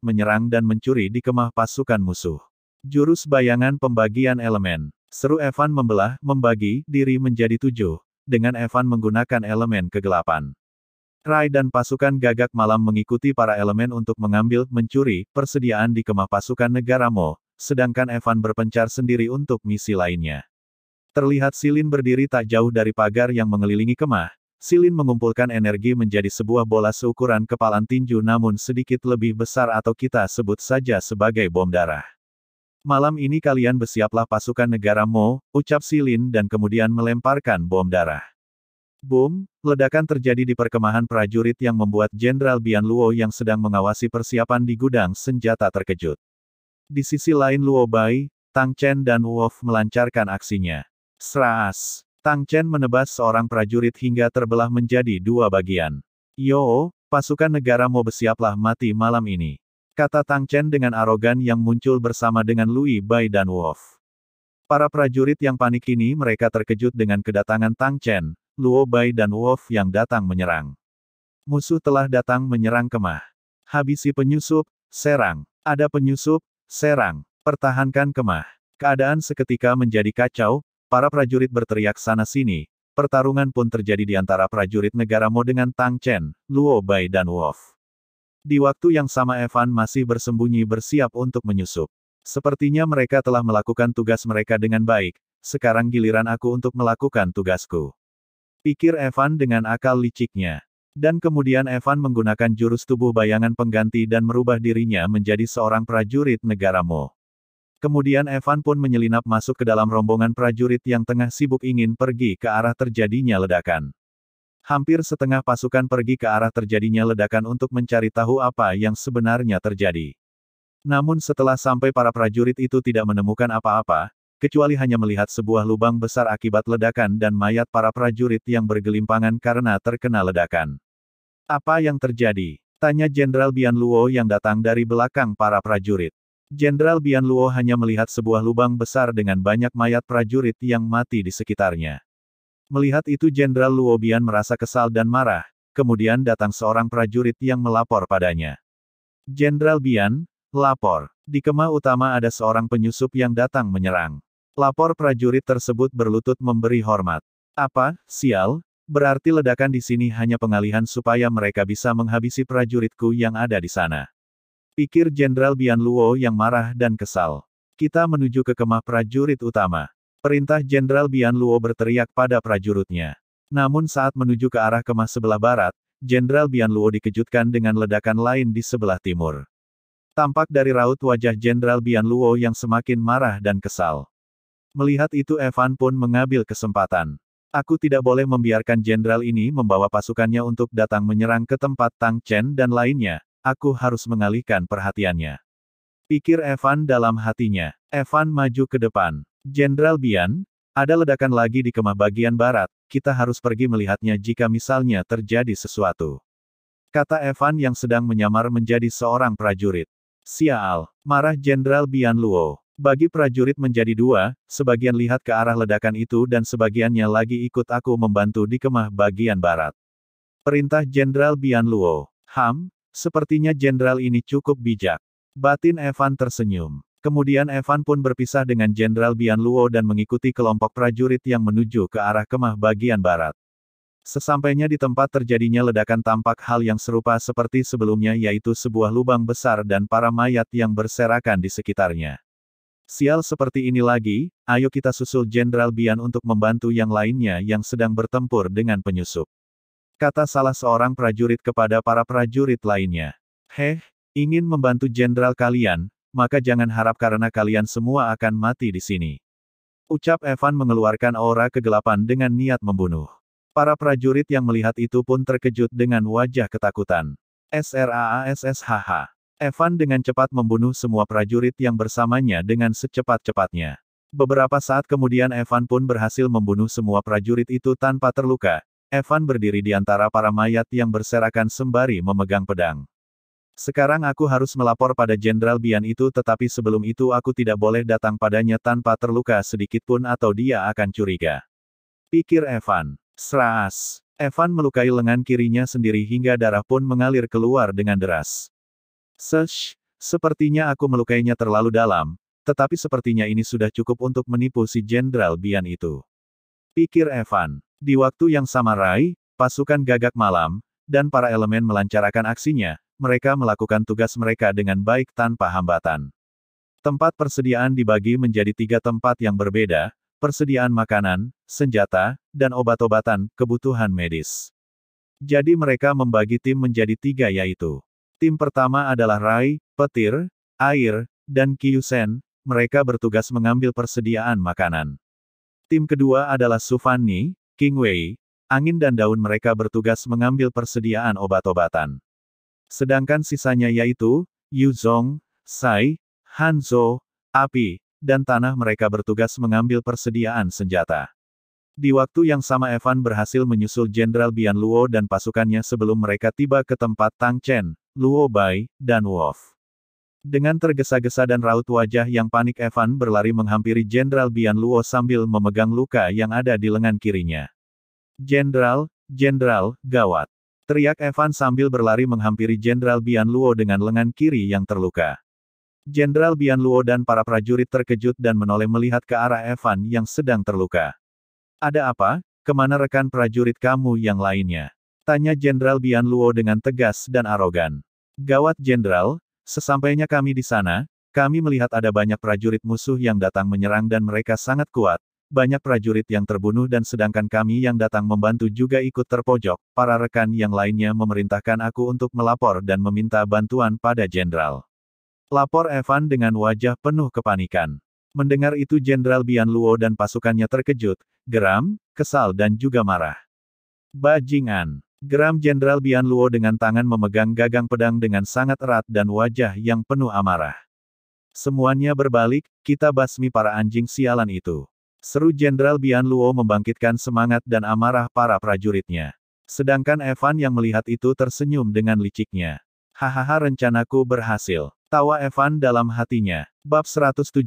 menyerang dan mencuri di kemah pasukan musuh. Jurus bayangan pembagian elemen. Seru Evan membagi diri menjadi 7, dengan Evan menggunakan elemen kegelapan. Rai dan pasukan gagak malam mengikuti para elemen untuk mengambil, mencuri, persediaan di kemah pasukan negara Mo, sedangkan Evan berpencar sendiri untuk misi lainnya. Terlihat Silin berdiri tak jauh dari pagar yang mengelilingi kemah. Silin mengumpulkan energi menjadi sebuah bola seukuran kepalan tinju namun sedikit lebih besar atau kita sebut saja sebagai bom darah. Malam ini kalian bersiaplah pasukan negara Mo, ucap Silin dan kemudian melemparkan bom darah. Boom, ledakan terjadi di perkemahan prajurit yang membuat Jenderal Bian Luo yang sedang mengawasi persiapan di gudang senjata terkejut. Di sisi lain Luo Bai, Tang Chen dan Wolf melancarkan aksinya. Sraas. Tang Chen menebas seorang prajurit hingga terbelah menjadi 2 bagian. Yo, pasukan negara Mo bersiaplah mati malam ini. Kata Tang Chen dengan arogan yang muncul bersama dengan Luo Bai dan Wolf. Para prajurit yang panik ini mereka terkejut dengan kedatangan Tang Chen, Luo Bai dan Wolf yang datang menyerang. Musuh telah datang menyerang kemah. Habisi penyusup, serang. Ada penyusup, serang. Pertahankan kemah. Keadaan seketika menjadi kacau. Para prajurit berteriak sana-sini, Pertarungan pun terjadi di antara prajurit negara Mo dengan Tang Chen, Luo Bai dan Wolf. Di waktu yang sama Evan masih bersembunyi bersiap untuk menyusup. Sepertinya mereka telah melakukan tugas mereka dengan baik, sekarang giliran aku untuk melakukan tugasku. Pikir Evan dengan akal liciknya. Dan kemudian Evan menggunakan jurus tubuh bayangan pengganti dan merubah dirinya menjadi seorang prajurit negara Mo. Kemudian Evan pun menyelinap masuk ke dalam rombongan prajurit yang tengah sibuk ingin pergi ke arah terjadinya ledakan. Hampir setengah pasukan pergi ke arah terjadinya ledakan untuk mencari tahu apa yang sebenarnya terjadi. Namun setelah sampai para prajurit itu tidak menemukan apa-apa, kecuali hanya melihat sebuah lubang besar akibat ledakan dan mayat para prajurit yang bergelimpangan karena terkena ledakan. Apa yang terjadi? Tanya Jenderal Bian Luo yang datang dari belakang para prajurit. Jenderal Bian Luo hanya melihat sebuah lubang besar dengan banyak mayat prajurit yang mati di sekitarnya. Melihat itu Jenderal Luo Bian merasa kesal dan marah, kemudian datang seorang prajurit yang melapor padanya. Jenderal Bian, lapor. Di kemah utama ada seorang penyusup yang datang menyerang. Lapor prajurit tersebut berlutut memberi hormat. Apa, sial? Berarti ledakan di sini hanya pengalihan supaya mereka bisa menghabisi prajuritku yang ada di sana. Pikir Jenderal Bian Luo yang marah dan kesal. Kita menuju ke kemah prajurit utama. Perintah Jenderal Bian Luo berteriak pada prajuritnya. Namun saat menuju ke arah kemah sebelah barat, Jenderal Bian Luo dikejutkan dengan ledakan lain di sebelah timur. Tampak dari raut wajah Jenderal Bian Luo yang semakin marah dan kesal. Melihat itu Evan pun mengambil kesempatan. Aku tidak boleh membiarkan jenderal ini membawa pasukannya untuk datang menyerang ke tempat Tang Chen dan lainnya, aku harus mengalihkan perhatiannya. Pikir Evan dalam hatinya. Evan maju ke depan. Jenderal Bian, ada ledakan lagi di kemah bagian barat, kita harus pergi melihatnya jika misalnya terjadi sesuatu. Kata Evan yang sedang menyamar menjadi seorang prajurit. Sial, marah Jenderal Bian Luo. Bagi prajurit menjadi dua, sebagian lihat ke arah ledakan itu dan sebagiannya lagi ikut aku membantu di kemah bagian barat. Perintah Jenderal Bian Luo. Sepertinya jenderal ini cukup bijak. Batin Evan tersenyum. Kemudian Evan pun berpisah dengan Jenderal Bian Luo dan mengikuti kelompok prajurit yang menuju ke arah kemah bagian barat. Sesampainya di tempat terjadinya ledakan tampak hal yang serupa seperti sebelumnya yaitu sebuah lubang besar dan para mayat yang berserakan di sekitarnya. Sial seperti ini lagi, ayo kita susul Jenderal Bian untuk membantu yang lainnya yang sedang bertempur dengan penyusup. Kata salah seorang prajurit kepada para prajurit lainnya. Ingin membantu jenderal kalian, maka jangan harap karena kalian semua akan mati di sini. Ucap Evan mengeluarkan aura kegelapan dengan niat membunuh. Para prajurit yang melihat itu pun terkejut dengan wajah ketakutan. SRAASSHH. Evan dengan cepat membunuh semua prajurit yang bersamanya dengan secepat-cepatnya. Beberapa saat kemudian Evan pun berhasil membunuh semua prajurit itu tanpa terluka. Evan berdiri di antara para mayat yang berserakan sembari memegang pedang. Sekarang aku harus melapor pada Jenderal Bian itu tetapi sebelum itu aku tidak boleh datang padanya tanpa terluka sedikitpun atau dia akan curiga. Pikir Evan. Sraas. Evan melukai lengan kirinya sendiri hingga darah pun mengalir keluar dengan deras. Sepertinya aku melukainya terlalu dalam, tetapi sepertinya ini sudah cukup untuk menipu si Jenderal Bian itu. Pikir Evan. Di waktu yang sama pasukan gagak malam, dan para elemen melancarkan aksinya, mereka melakukan tugas mereka dengan baik tanpa hambatan. Tempat persediaan dibagi menjadi 3 tempat yang berbeda, persediaan makanan, senjata, dan obat-obatan, kebutuhan medis. Jadi mereka membagi tim menjadi 3 yaitu. Tim pertama adalah Rai, Petir, Air, dan Kyusen, mereka bertugas mengambil persediaan makanan. Tim kedua adalah Sufani, King Wei, Angin dan Daun mereka bertugas mengambil persediaan obat-obatan. Sedangkan sisanya yaitu, Yuzong, Sai, Hanzo, Api, dan Tanah mereka bertugas mengambil persediaan senjata. Di waktu yang sama Evan berhasil menyusul Jenderal Bian Luo dan pasukannya sebelum mereka tiba ke tempat Tang Chen, Luo Bai, dan Wolf. Dengan tergesa-gesa dan raut wajah yang panik Evan berlari menghampiri Jenderal Bian Luo sambil memegang luka yang ada di lengan kirinya. Jenderal, gawat! Teriak Evan sambil berlari menghampiri Jenderal Bian Luo dengan lengan kiri yang terluka. Jenderal Bian Luo dan para prajurit terkejut dan menoleh melihat ke arah Evan yang sedang terluka. Ada apa? kemana rekan prajurit kamu yang lainnya? Tanya Jenderal Bian Luo dengan tegas dan arogan. Gawat Jenderal, sesampainya kami di sana, kami melihat ada banyak prajurit musuh yang datang menyerang dan mereka sangat kuat. Banyak prajurit yang terbunuh dan sedangkan kami yang datang membantu juga ikut terpojok. Para rekan yang lainnya memerintahkan aku untuk melapor dan meminta bantuan pada Jenderal. Lapor Evan dengan wajah penuh kepanikan. Mendengar itu Jenderal Bian Luo dan pasukannya terkejut, geram, kesal dan juga marah. Bajingan! Geram Jenderal Bian Luo dengan tangan memegang gagang pedang dengan sangat erat dan wajah yang penuh amarah. Semuanya berbalik, kita basmi para anjing sialan itu. Seru Jenderal Bian Luo membangkitkan semangat dan amarah para prajuritnya. Sedangkan Evan yang melihat itu tersenyum dengan liciknya. Hahaha, rencanaku berhasil. Tawa Evan dalam hatinya. Bab 175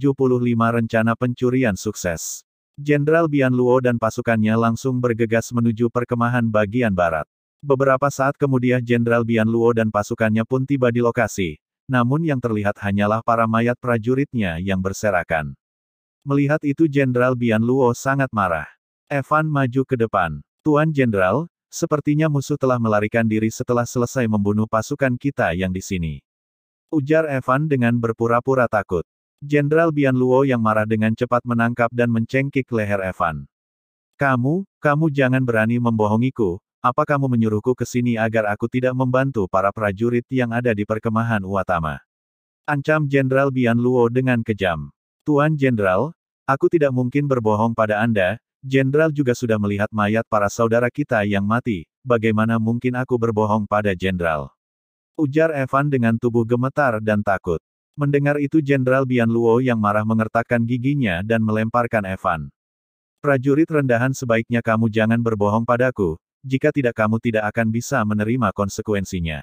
Rencana Pencurian Sukses. Jenderal Bian Luo dan pasukannya langsung bergegas menuju perkemahan bagian barat. Beberapa saat kemudian Jenderal Bian Luo dan pasukannya pun tiba di lokasi. Namun yang terlihat hanyalah para mayat prajuritnya yang berserakan. Melihat itu Jenderal Bian Luo sangat marah. Evan maju ke depan. Tuan Jenderal, sepertinya musuh telah melarikan diri setelah selesai membunuh pasukan kita yang di sini. Ujar Evan dengan berpura-pura takut. Jenderal Bian Luo yang marah dengan cepat menangkap dan mencengkik leher Evan. Kamu jangan berani membohongiku, apa kamu menyuruhku ke sini agar aku tidak membantu para prajurit yang ada di perkemahan utama? Ancam Jenderal Bian Luo dengan kejam. Tuan Jenderal, aku tidak mungkin berbohong pada Anda, Jenderal juga sudah melihat mayat para saudara kita yang mati, bagaimana mungkin aku berbohong pada Jenderal? Ujar Evan dengan tubuh gemetar dan takut. Mendengar itu Jenderal Bian Luo yang marah mengertakkan giginya dan melemparkan Evan. Prajurit rendahan, sebaiknya kamu jangan berbohong padaku, jika tidak kamu tidak akan bisa menerima konsekuensinya.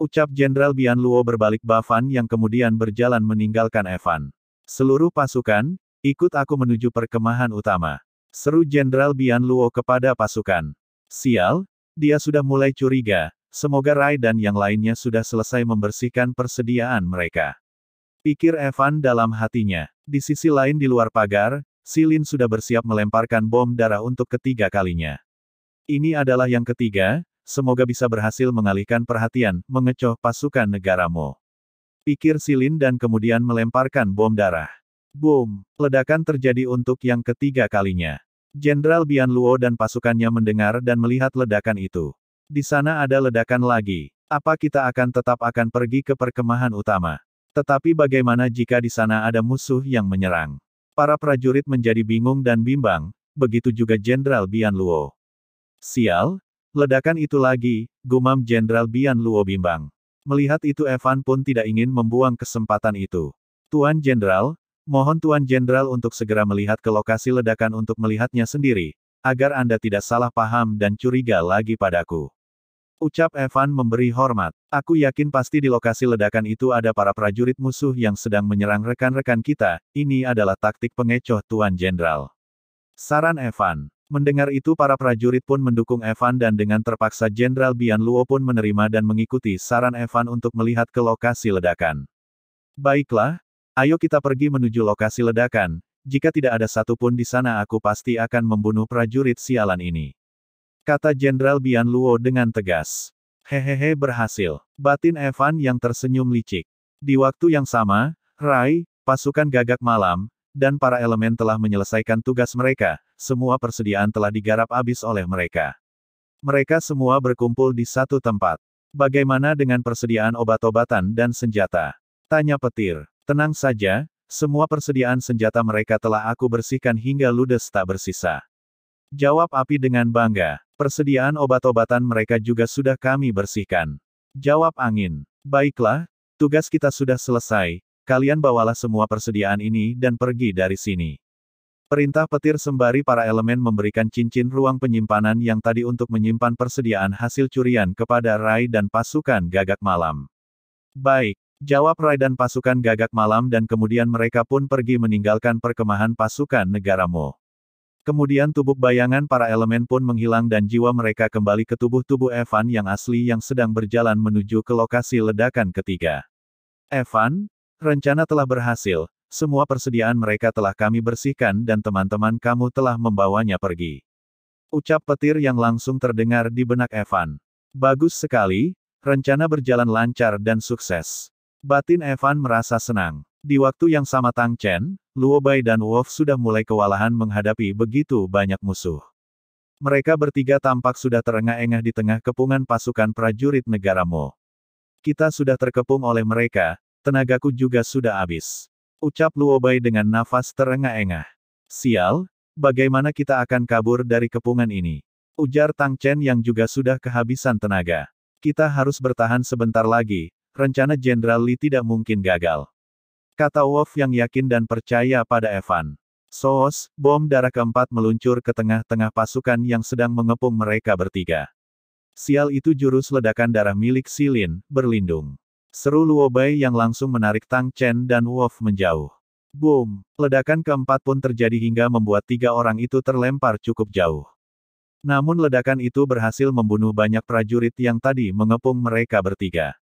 Ucap Jenderal Bian Luo berbalik bafan yang kemudian berjalan meninggalkan Evan. Seluruh pasukan, ikut aku menuju perkemahan utama. Seru Jenderal Bian Luo kepada pasukan. Sial, dia sudah mulai curiga, semoga Rai dan yang lainnya sudah selesai membersihkan persediaan mereka. Pikir Evan dalam hatinya. Di sisi lain di luar pagar, Silin sudah bersiap melemparkan bom darah untuk ketiga kalinya. Ini adalah yang ketiga, semoga bisa berhasil mengalihkan perhatian, mengecoh pasukan negaramu. Pikir Silin dan kemudian melemparkan bom darah. Boom! Ledakan terjadi untuk yang ketiga kalinya. Jenderal Bian Luo dan pasukannya mendengar dan melihat ledakan itu. Di sana ada ledakan lagi. Apa kita akan tetap akan pergi ke perkemahan utama? Tetapi bagaimana jika di sana ada musuh yang menyerang? Para prajurit menjadi bingung dan bimbang, begitu juga Jenderal Bian Luo. Sial! Ledakan itu lagi, gumam Jenderal Bian Luo bimbang. Melihat itu Evan pun tidak ingin membuang kesempatan itu. Tuan Jenderal, mohon Tuan Jenderal untuk segera melihat ke lokasi ledakan untuk melihatnya sendiri, agar Anda tidak salah paham dan curiga lagi padaku. Ucap Evan memberi hormat. Aku yakin pasti di lokasi ledakan itu ada para prajurit musuh yang sedang menyerang rekan-rekan kita, ini adalah taktik pengecoh Tuan Jenderal. Saran Evan. Mendengar itu para prajurit pun mendukung Evan dan dengan terpaksa Jenderal Bian Luo pun menerima dan mengikuti saran Evan untuk melihat ke lokasi ledakan. Baiklah, ayo kita pergi menuju lokasi ledakan, jika tidak ada satupun di sana aku pasti akan membunuh prajurit sialan ini. Kata Jenderal Bian Luo dengan tegas. Hehehe, berhasil. Batin Evan yang tersenyum licik. Di waktu yang sama, Rai, pasukan Gagak Malam, dan para elemen telah menyelesaikan tugas mereka, semua persediaan telah digarap habis oleh mereka. Mereka semua berkumpul di satu tempat. Bagaimana dengan persediaan obat-obatan dan senjata? Tanya petir. Tenang saja, semua persediaan senjata mereka telah aku bersihkan hingga ludes tak bersisa. Jawab Api dengan bangga. Persediaan obat-obatan mereka juga sudah kami bersihkan. Jawab Angin. Baiklah, tugas kita sudah selesai. Kalian bawalah semua persediaan ini dan pergi dari sini. Perintah petir sembari para elemen memberikan cincin ruang penyimpanan yang tadi untuk menyimpan persediaan hasil curian kepada Rai dan pasukan Gagak Malam. Baik, jawab Rai dan pasukan Gagak Malam dan kemudian mereka pun pergi meninggalkan perkemahan pasukan negaramu. Kemudian tubuh bayangan para elemen pun menghilang dan jiwa mereka kembali ke tubuh-tubuh Evan yang asli yang sedang berjalan menuju ke lokasi ledakan ketiga. Evan, rencana telah berhasil, semua persediaan mereka telah kami bersihkan dan teman-teman kamu telah membawanya pergi. Ucap petir yang langsung terdengar di benak Evan. Bagus sekali, rencana berjalan lancar dan sukses. Batin Evan merasa senang. Di waktu yang sama Tang Chen, Luo Bai dan Wolf sudah mulai kewalahan menghadapi begitu banyak musuh. Mereka bertiga tampak sudah terengah-engah di tengah kepungan pasukan prajurit negara Mo. Kita sudah terkepung oleh mereka, tenagaku juga sudah habis. Ucap Luo Bai dengan nafas terengah-engah. Sial, bagaimana kita akan kabur dari kepungan ini? Ujar Tang Chen yang juga sudah kehabisan tenaga. Kita harus bertahan sebentar lagi, rencana Jenderal Li tidak mungkin gagal. Kata Wolf yang yakin dan percaya pada Evan. Soos, bom darah keempat meluncur ke tengah-tengah pasukan yang sedang mengepung mereka bertiga. Sial itu jurus ledakan darah milik Silin, berlindung. Seru Luo Bai yang langsung menarik Tang Chen dan Wolf menjauh. Boom! Ledakan keempat pun terjadi hingga membuat 3 orang itu terlempar cukup jauh. Namun ledakan itu berhasil membunuh banyak prajurit yang tadi mengepung mereka bertiga.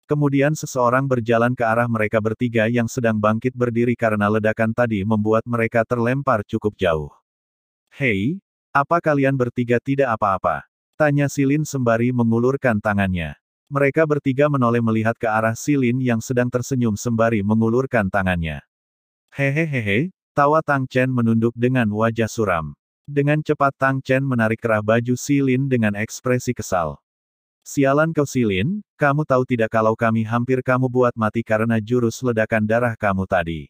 Kemudian seseorang berjalan ke arah mereka bertiga yang sedang bangkit berdiri karena ledakan tadi membuat mereka terlempar cukup jauh. Hei, apa kalian bertiga tidak apa-apa? Tanya Silin sembari mengulurkan tangannya. Mereka bertiga menoleh melihat ke arah Silin yang sedang tersenyum sembari mengulurkan tangannya. Hehehehe, tawa Tang Chen menunduk dengan wajah suram. Dengan cepat Tang Chen menarik kerah baju Silin dengan ekspresi kesal. Sialan kau Silin, kamu tahu tidak kalau kami hampir kamu buat mati karena jurus ledakan darah kamu tadi?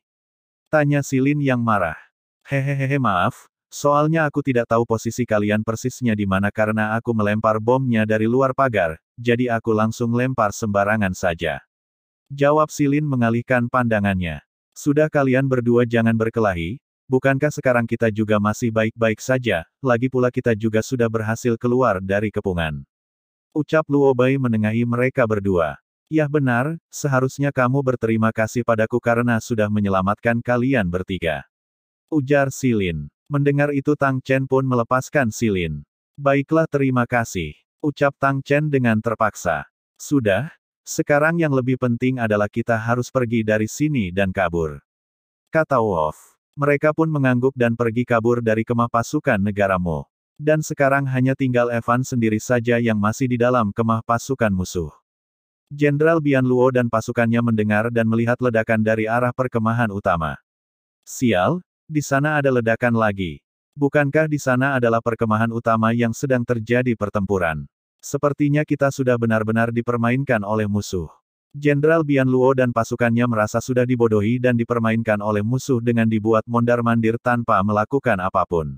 Tanya Silin yang marah. Hehehehe maaf, soalnya aku tidak tahu posisi kalian persisnya di mana karena aku melempar bomnya dari luar pagar, jadi aku langsung lempar sembarangan saja. Jawab Silin mengalihkan pandangannya. Sudah kalian berdua jangan berkelahi, bukankah sekarang kita juga masih baik-baik saja, lagi pula kita juga sudah berhasil keluar dari kepungan. Ucap Luo Bai menengahi mereka berdua. Ya benar, seharusnya kamu berterima kasih padaku karena sudah menyelamatkan kalian bertiga. Ujar Silin. Mendengar itu Tang Chen pun melepaskan Silin. Baiklah terima kasih. Ucap Tang Chen dengan terpaksa. Sudah, sekarang yang lebih penting adalah kita harus pergi dari sini dan kabur. Kata Wolf. Mereka pun mengangguk dan pergi kabur dari kemah pasukan negara Mo. Dan sekarang hanya tinggal Evan sendiri saja yang masih di dalam kemah pasukan musuh. Jenderal Bian Luo dan pasukannya mendengar dan melihat ledakan dari arah perkemahan utama. Sial, di sana ada ledakan lagi. Bukankah di sana adalah perkemahan utama yang sedang terjadi pertempuran? Sepertinya kita sudah benar-benar dipermainkan oleh musuh. Jenderal Bian Luo dan pasukannya merasa sudah dibodohi dan dipermainkan oleh musuh dengan dibuat mondar-mandir tanpa melakukan apapun.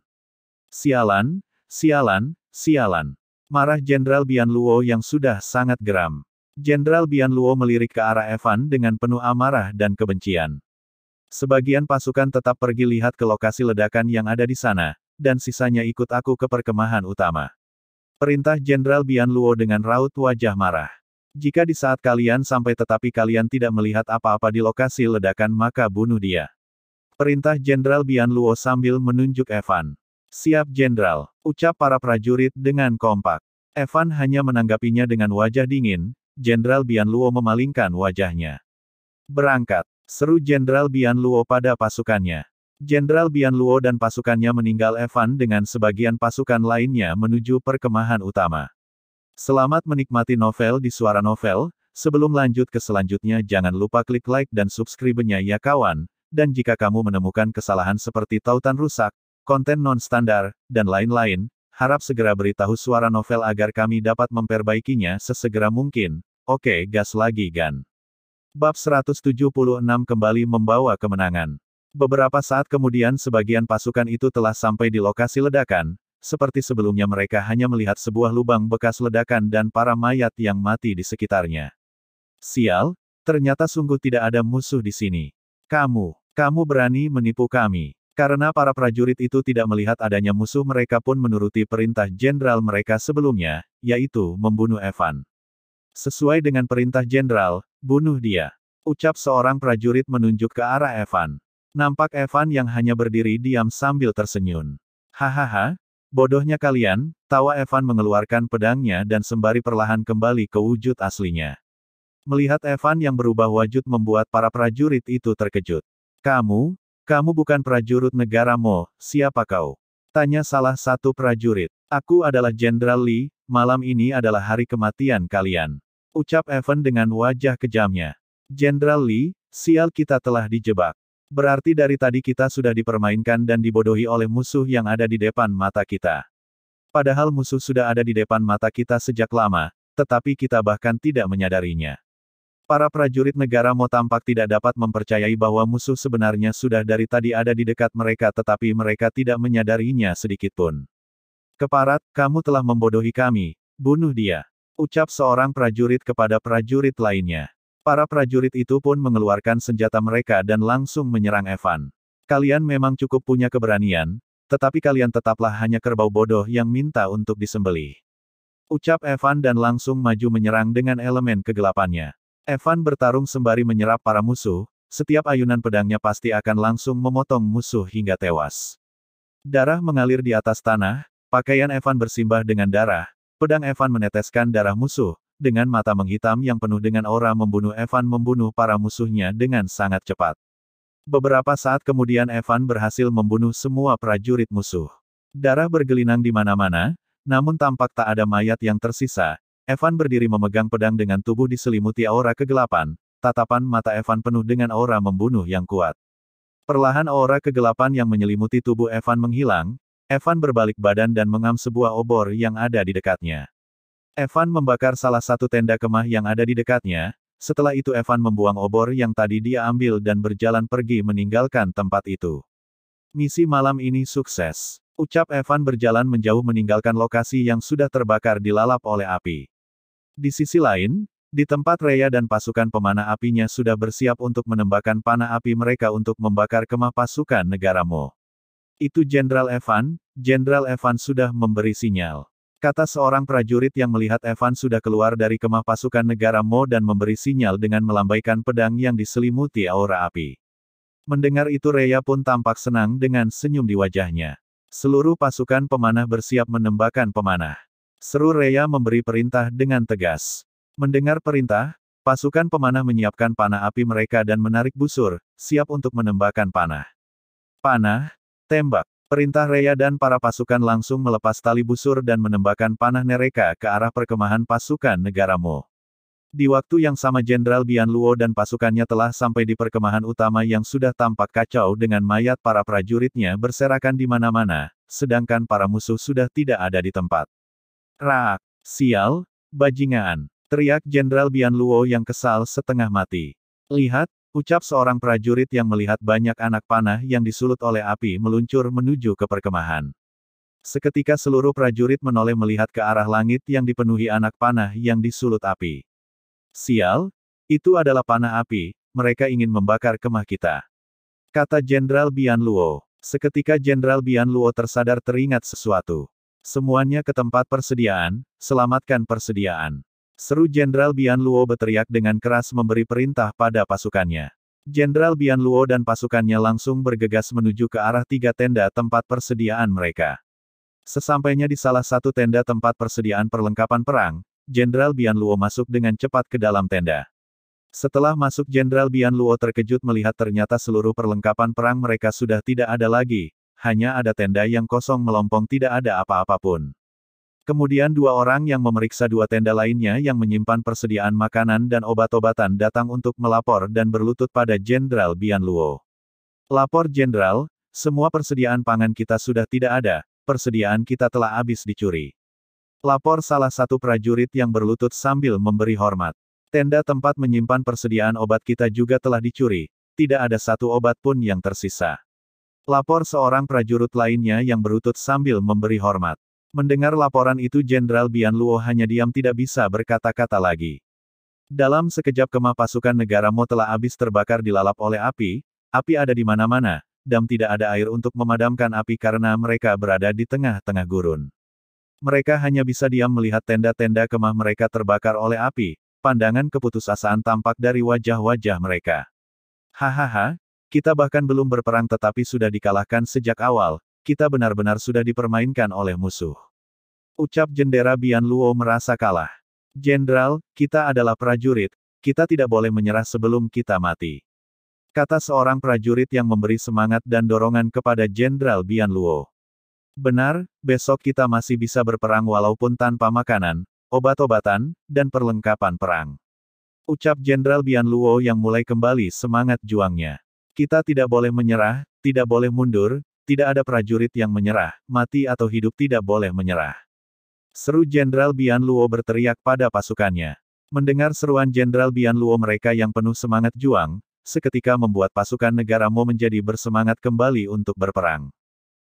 Sialan, sialan, sialan. Marah Jenderal Bian Luo yang sudah sangat geram. Jenderal Bian Luo melirik ke arah Evan dengan penuh amarah dan kebencian. Sebagian pasukan tetap pergi lihat ke lokasi ledakan yang ada di sana, dan sisanya ikut aku ke perkemahan utama. Perintah Jenderal Bian Luo dengan raut wajah marah. Jika di saat kalian sampai tetapi kalian tidak melihat apa-apa di lokasi ledakan maka bunuh dia. Perintah Jenderal Bian Luo sambil menunjuk Evan. Siap Jenderal, ucap para prajurit dengan kompak. Evan hanya menanggapinya dengan wajah dingin, Jenderal Bian Luo memalingkan wajahnya. Berangkat, seru Jenderal Bian Luo pada pasukannya. Jenderal Bian Luo dan pasukannya meninggal Evan dengan sebagian pasukan lainnya menuju perkemahan utama. Selamat menikmati novel di Suara Novel, sebelum lanjut ke selanjutnya jangan lupa klik like dan subscribe-nya ya kawan, dan jika kamu menemukan kesalahan seperti tautan rusak, konten non-standar, dan lain-lain, harap segera beritahu Suara Novel agar kami dapat memperbaikinya sesegera mungkin. Oke gas lagi Gan. Bab 176 kembali membawa kemenangan. Beberapa saat kemudian sebagian pasukan itu telah sampai di lokasi ledakan, seperti sebelumnya mereka hanya melihat sebuah lubang bekas ledakan dan para mayat yang mati di sekitarnya. Sial, ternyata sungguh tidak ada musuh di sini. Kamu berani menipu kami. Karena para prajurit itu tidak melihat adanya musuh mereka pun menuruti perintah jenderal mereka sebelumnya, yaitu membunuh Evan. Sesuai dengan perintah jenderal, bunuh dia. Ucap seorang prajurit menunjuk ke arah Evan. Nampak Evan yang hanya berdiri diam sambil tersenyum. Hahaha, bodohnya kalian, tawa Evan mengeluarkan pedangnya dan sembari perlahan kembali ke wujud aslinya. Melihat Evan yang berubah wujud membuat para prajurit itu terkejut. Kamu bukan prajurit negara Mo, siapa kau? Tanya salah satu prajurit. Aku adalah Jenderal Li, malam ini adalah hari kematian kalian. Ucap Evan dengan wajah kejamnya. Jenderal Li, sial kita telah dijebak. Berarti dari tadi kita sudah dipermainkan dan dibodohi oleh musuh yang ada di depan mata kita. Padahal musuh sudah ada di depan mata kita sejak lama, tetapi kita bahkan tidak menyadarinya. Para prajurit negara Mo tampak tidak dapat mempercayai bahwa musuh sebenarnya sudah dari tadi ada di dekat mereka tetapi mereka tidak menyadarinya sedikitpun. Keparat, kamu telah membodohi kami, bunuh dia. Ucap seorang prajurit kepada prajurit lainnya. Para prajurit itu pun mengeluarkan senjata mereka dan langsung menyerang Evan. Kalian memang cukup punya keberanian, tetapi kalian tetaplah hanya kerbau bodoh yang minta untuk disembelih. Ucap Evan dan langsung maju menyerang dengan elemen kegelapannya. Evan bertarung sembari menyerap para musuh, setiap ayunan pedangnya pasti akan langsung memotong musuh hingga tewas. Darah mengalir di atas tanah, pakaian Evan bersimbah dengan darah, pedang Evan meneteskan darah musuh, dengan mata menghitam yang penuh dengan aura membunuh Evan membunuh para musuhnya dengan sangat cepat. Beberapa saat kemudian Evan berhasil membunuh semua prajurit musuh. Darah bergelinang di mana-mana, namun tampak tak ada mayat yang tersisa. Evan berdiri memegang pedang dengan tubuh diselimuti aura kegelapan, tatapan mata Evan penuh dengan aura membunuh yang kuat. Perlahan aura kegelapan yang menyelimuti tubuh Evan menghilang, Evan berbalik badan dan mengam sebuah obor yang ada di dekatnya. Evan membakar salah satu tenda kemah yang ada di dekatnya, setelah itu Evan membuang obor yang tadi dia ambil dan berjalan pergi meninggalkan tempat itu. Misi malam ini sukses, ucap Evan berjalan menjauh meninggalkan lokasi yang sudah terbakar dilalap oleh api. Di sisi lain, di tempat Rhea dan pasukan pemanah apinya sudah bersiap untuk menembakkan panah api mereka untuk membakar kemah pasukan negara Mo. Itu Jenderal Evan sudah memberi sinyal. Kata seorang prajurit yang melihat Evan sudah keluar dari kemah pasukan negara Mo dan memberi sinyal dengan melambaikan pedang yang diselimuti aura api. Mendengar itu Rhea pun tampak senang dengan senyum di wajahnya. Seluruh pasukan pemanah bersiap menembakkan pemanah. Seru Rhea memberi perintah dengan tegas. Mendengar perintah, pasukan pemanah menyiapkan panah api mereka dan menarik busur, siap untuk menembakkan panah. Panah, tembak. Perintah Rhea dan para pasukan langsung melepas tali busur dan menembakkan panah mereka ke arah perkemahan pasukan negara Mo. Di waktu yang sama Jenderal Bian Luo dan pasukannya telah sampai di perkemahan utama yang sudah tampak kacau dengan mayat para prajuritnya berserakan di mana-mana, sedangkan para musuh sudah tidak ada di tempat. Raak! Sial! Bajingan! Teriak Jenderal Bian Luo yang kesal setengah mati. Lihat, ucap seorang prajurit yang melihat banyak anak panah yang disulut oleh api meluncur menuju ke perkemahan. Seketika seluruh prajurit menoleh melihat ke arah langit yang dipenuhi anak panah yang disulut api. Sial! Itu adalah panah api, mereka ingin membakar kemah kita. Kata Jenderal Bian Luo. Seketika Jenderal Bian Luo tersadar teringat sesuatu. Semuanya ke tempat persediaan, selamatkan persediaan. Seru Jenderal Bian Luo berteriak dengan keras memberi perintah pada pasukannya. Jenderal Bian Luo dan pasukannya langsung bergegas menuju ke arah 3 tenda tempat persediaan mereka. Sesampainya di salah satu tenda tempat persediaan perlengkapan perang, Jenderal Bian Luo masuk dengan cepat ke dalam tenda. Setelah masuk Jenderal Bian Luo terkejut melihat ternyata seluruh perlengkapan perang mereka sudah tidak ada lagi. Hanya ada tenda yang kosong melompong tidak ada apa-apa pun. Kemudian 2 orang yang memeriksa 2 tenda lainnya yang menyimpan persediaan makanan dan obat-obatan datang untuk melapor dan berlutut pada Jenderal Bian Luo. Lapor Jenderal, semua persediaan pangan kita sudah tidak ada, persediaan kita telah habis dicuri. Lapor salah satu prajurit yang berlutut sambil memberi hormat. Tenda tempat menyimpan persediaan obat kita juga telah dicuri, tidak ada satu obat pun yang tersisa. Lapor seorang prajurit lainnya yang berlutut sambil memberi hormat. Mendengar laporan itu Jenderal Bian Luo hanya diam tidak bisa berkata-kata lagi. Dalam sekejap kemah pasukan negara Mo telah habis terbakar dilalap oleh api ada di mana-mana, dan tidak ada air untuk memadamkan api karena mereka berada di tengah-tengah gurun. Mereka hanya bisa diam melihat tenda-tenda kemah mereka terbakar oleh api, pandangan keputusasaan tampak dari wajah-wajah mereka. Hahaha. Kita bahkan belum berperang tetapi sudah dikalahkan sejak awal, kita benar-benar sudah dipermainkan oleh musuh. Ucap Jenderal Bian Luo merasa kalah. Jenderal, kita adalah prajurit, kita tidak boleh menyerah sebelum kita mati. Kata seorang prajurit yang memberi semangat dan dorongan kepada Jenderal Bian Luo. Benar, besok kita masih bisa berperang walaupun tanpa makanan, obat-obatan, dan perlengkapan perang. Ucap Jenderal Bian Luo yang mulai kembali semangat juangnya. Kita tidak boleh menyerah, tidak boleh mundur, tidak ada prajurit yang menyerah, mati atau hidup tidak boleh menyerah. Seru Jenderal Bian Luo berteriak pada pasukannya. Mendengar seruan Jenderal Bian Luo, mereka yang penuh semangat juang, seketika membuat pasukan negara Mo menjadi bersemangat kembali untuk berperang.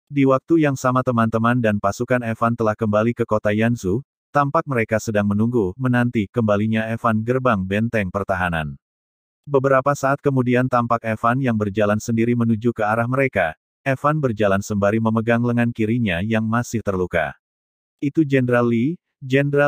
Di waktu yang sama teman-teman dan pasukan Evan telah kembali ke kota Yanzhou, tampak mereka sedang menanti kembalinya Evan gerbang benteng pertahanan. Beberapa saat kemudian tampak Evan yang berjalan sendiri menuju ke arah mereka. Evan berjalan sembari memegang lengan kirinya yang masih terluka. Itu Jenderal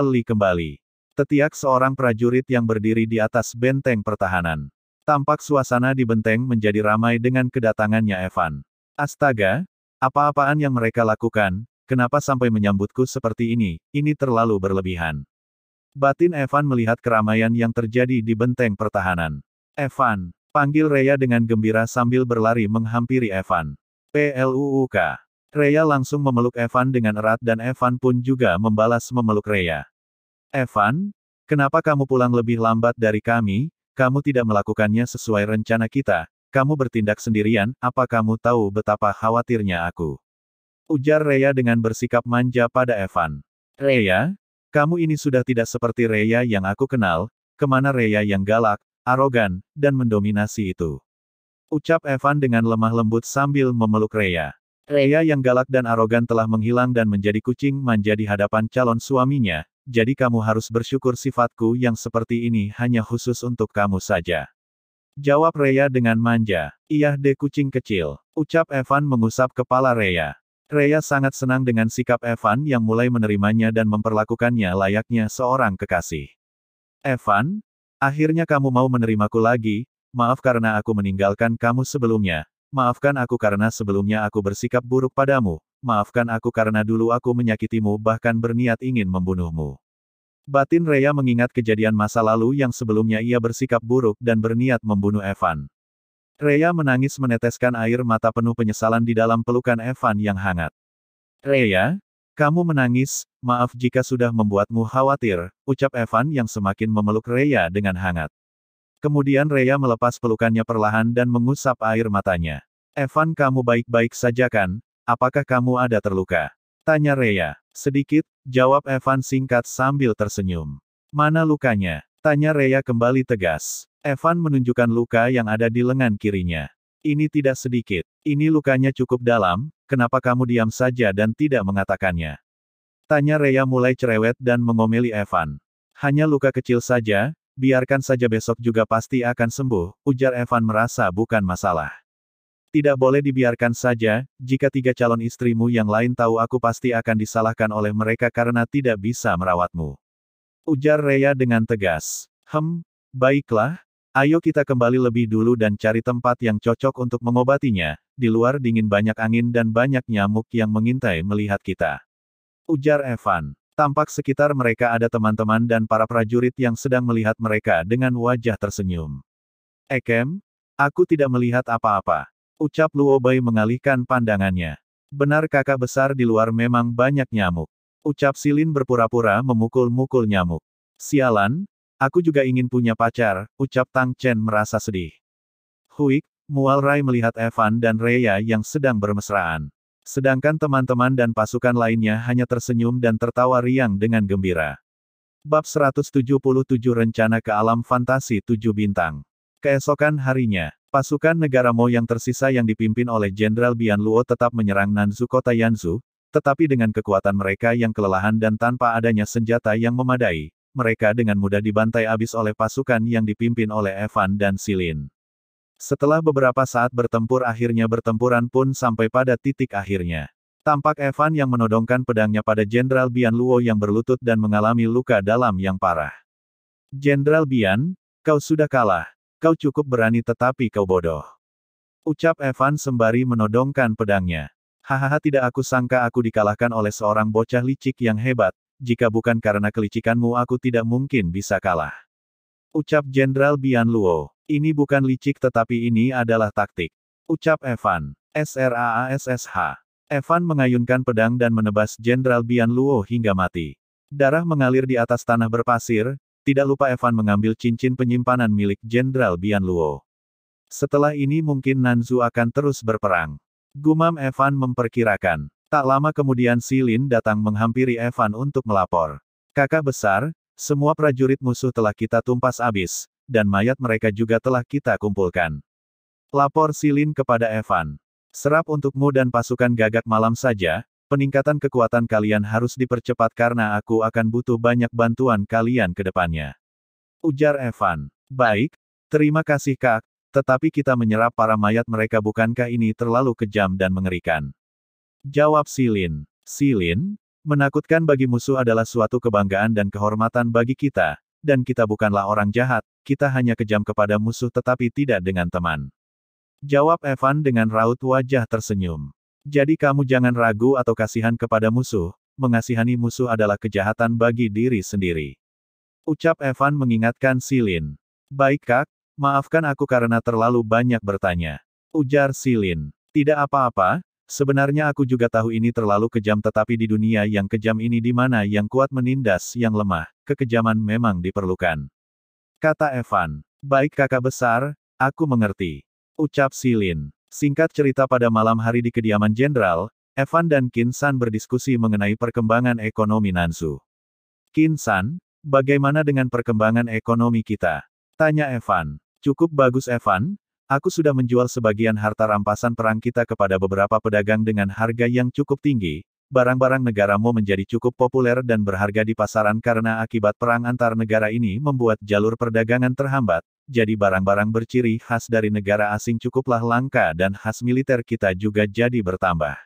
Li kembali. Tetiak seorang prajurit yang berdiri di atas benteng pertahanan. Tampak suasana di benteng menjadi ramai dengan kedatangannya Evan. Astaga! Apa-apaan yang mereka lakukan, kenapa sampai menyambutku seperti ini terlalu berlebihan. Batin Evan melihat keramaian yang terjadi di benteng pertahanan. Evan, panggil Rhea dengan gembira sambil berlari menghampiri Evan. PLUUK. Rhea langsung memeluk Evan dengan erat dan Evan pun juga membalas memeluk Rhea. Evan, kenapa kamu pulang lebih lambat dari kami? Kamu tidak melakukannya sesuai rencana kita. Kamu bertindak sendirian, apa kamu tahu betapa khawatirnya aku? Ujar Rhea dengan bersikap manja pada Evan. Rhea, kamu ini sudah tidak seperti Rhea yang aku kenal, kemana Rhea yang galak, arogan, dan mendominasi itu? Ucap Evan dengan lemah lembut sambil memeluk Rhea. Rhea yang galak dan arogan telah menghilang dan menjadi kucing manja di hadapan calon suaminya, jadi kamu harus bersyukur sifatku yang seperti ini hanya khusus untuk kamu saja. Jawab Rhea dengan manja. Iyah deh kucing kecil. Ucap Evan mengusap kepala Rhea. Rhea sangat senang dengan sikap Evan yang mulai menerimanya dan memperlakukannya layaknya seorang kekasih. Evan, akhirnya kamu mau menerimaku lagi, maaf karena aku meninggalkan kamu sebelumnya, maafkan aku karena sebelumnya aku bersikap buruk padamu, maafkan aku karena dulu aku menyakitimu bahkan berniat ingin membunuhmu. Batin Rhea mengingat kejadian masa lalu yang sebelumnya ia bersikap buruk dan berniat membunuh Evan. Rhea menangis meneteskan air mata penuh penyesalan di dalam pelukan Evan yang hangat. Rhea, kamu menangis, maaf jika sudah membuatmu khawatir, ucap Evan yang semakin memeluk Rhea dengan hangat. Kemudian Rhea melepas pelukannya perlahan dan mengusap air matanya. Evan, kamu baik-baik saja kan? Apakah kamu ada terluka? Tanya Rhea. Sedikit, jawab Evan singkat sambil tersenyum. Mana lukanya? Tanya Rhea kembali tegas. Evan menunjukkan luka yang ada di lengan kirinya. Ini tidak sedikit. Ini lukanya cukup dalam, kenapa kamu diam saja dan tidak mengatakannya? Tanya Rhea mulai cerewet dan mengomeli Evan. Hanya luka kecil saja, biarkan saja besok juga pasti akan sembuh, ujar Evan merasa bukan masalah. Tidak boleh dibiarkan saja, jika 3 calon istrimu yang lain tahu aku pasti akan disalahkan oleh mereka karena tidak bisa merawatmu. Ujar Rhea dengan tegas. Baiklah, ayo kita kembali lebih dulu dan cari tempat yang cocok untuk mengobatinya, di luar dingin banyak angin dan banyak nyamuk yang mengintai melihat kita. Ujar Evan. Tampak sekitar mereka ada teman-teman dan para prajurit yang sedang melihat mereka dengan wajah tersenyum. Ekem, aku tidak melihat apa-apa. Ucap Luo Bai mengalihkan pandangannya. Benar kakak besar di luar memang banyak nyamuk. Ucap Silin berpura-pura memukul-mukul nyamuk. Sialan, aku juga ingin punya pacar, ucap Tang Chen merasa sedih. Huik, Mual Rai melihat Evan dan Rhea yang sedang bermesraan. Sedangkan teman-teman dan pasukan lainnya hanya tersenyum dan tertawa riang dengan gembira. Bab 177 Rencana ke Alam Fantasi 7 Bintang. Keesokan harinya, pasukan negara Mo yang tersisa yang dipimpin oleh Jenderal Bian Luo tetap menyerang Nanzhou kota Yanzhou, tetapi dengan kekuatan mereka yang kelelahan dan tanpa adanya senjata yang memadai, mereka dengan mudah dibantai habis oleh pasukan yang dipimpin oleh Evan dan Silin. Setelah beberapa saat bertempur akhirnya pertempuran pun sampai pada titik akhirnya. Tampak Evan yang menodongkan pedangnya pada Jenderal Bian Luo yang berlutut dan mengalami luka dalam yang parah. Jenderal Bian, kau sudah kalah. Kau cukup berani tetapi kau bodoh. Ucap Evan sembari menodongkan pedangnya. Hahaha, tidak aku sangka aku dikalahkan oleh seorang bocah licik yang hebat, jika bukan karena kelicikanmu aku tidak mungkin bisa kalah. Ucap Jenderal Bian Luo. Ini bukan licik tetapi ini adalah taktik. Ucap Evan. SRAASSH. Evan mengayunkan pedang dan menebas Jenderal Bian Luo hingga mati. Darah mengalir di atas tanah berpasir, tidak lupa Evan mengambil cincin penyimpanan milik Jenderal Bian Luo. Setelah ini mungkin Nanzu akan terus berperang. Gumam Evan memperkirakan. Tak lama kemudian Si Lin datang menghampiri Evan untuk melapor. Kakak besar, semua prajurit musuh telah kita tumpas habis, dan mayat mereka juga telah kita kumpulkan. Lapor Si Lin kepada Evan. Serap untukmu dan pasukan Gagak Malam saja, peningkatan kekuatan kalian harus dipercepat karena aku akan butuh banyak bantuan kalian ke depannya. Ujar Evan. Baik, terima kasih Kak, tetapi kita menyerap para mayat mereka bukankah ini terlalu kejam dan mengerikan? Jawab Si Lin. Si Lin, menakutkan bagi musuh adalah suatu kebanggaan dan kehormatan bagi kita, dan kita bukanlah orang jahat, kita hanya kejam kepada musuh tetapi tidak dengan teman. Jawab Evan dengan raut wajah tersenyum. Jadi kamu jangan ragu atau kasihan kepada musuh, mengasihani musuh adalah kejahatan bagi diri sendiri. Ucap Evan mengingatkan Si Lin. Baik Kak, maafkan aku karena terlalu banyak bertanya. Ujar Si Lin. Tidak apa-apa, sebenarnya aku juga tahu ini terlalu kejam tetapi di dunia yang kejam ini di mana yang kuat menindas yang lemah, kekejaman memang diperlukan. Kata Evan. Baik kakak besar, aku mengerti. Ucap Si Lin. Singkat cerita pada malam hari di kediaman jenderal, Evan dan Qin San berdiskusi mengenai perkembangan ekonomi Nanzu. Qin San, bagaimana dengan perkembangan ekonomi kita? Tanya Evan. Cukup bagus Evan, aku sudah menjual sebagian harta rampasan perang kita kepada beberapa pedagang dengan harga yang cukup tinggi. Barang-barang negaramu menjadi cukup populer dan berharga di pasaran karena akibat perang antar negara ini membuat jalur perdagangan terhambat. Jadi barang-barang berciri khas dari negara asing cukuplah langka dan khas militer kita juga jadi bertambah.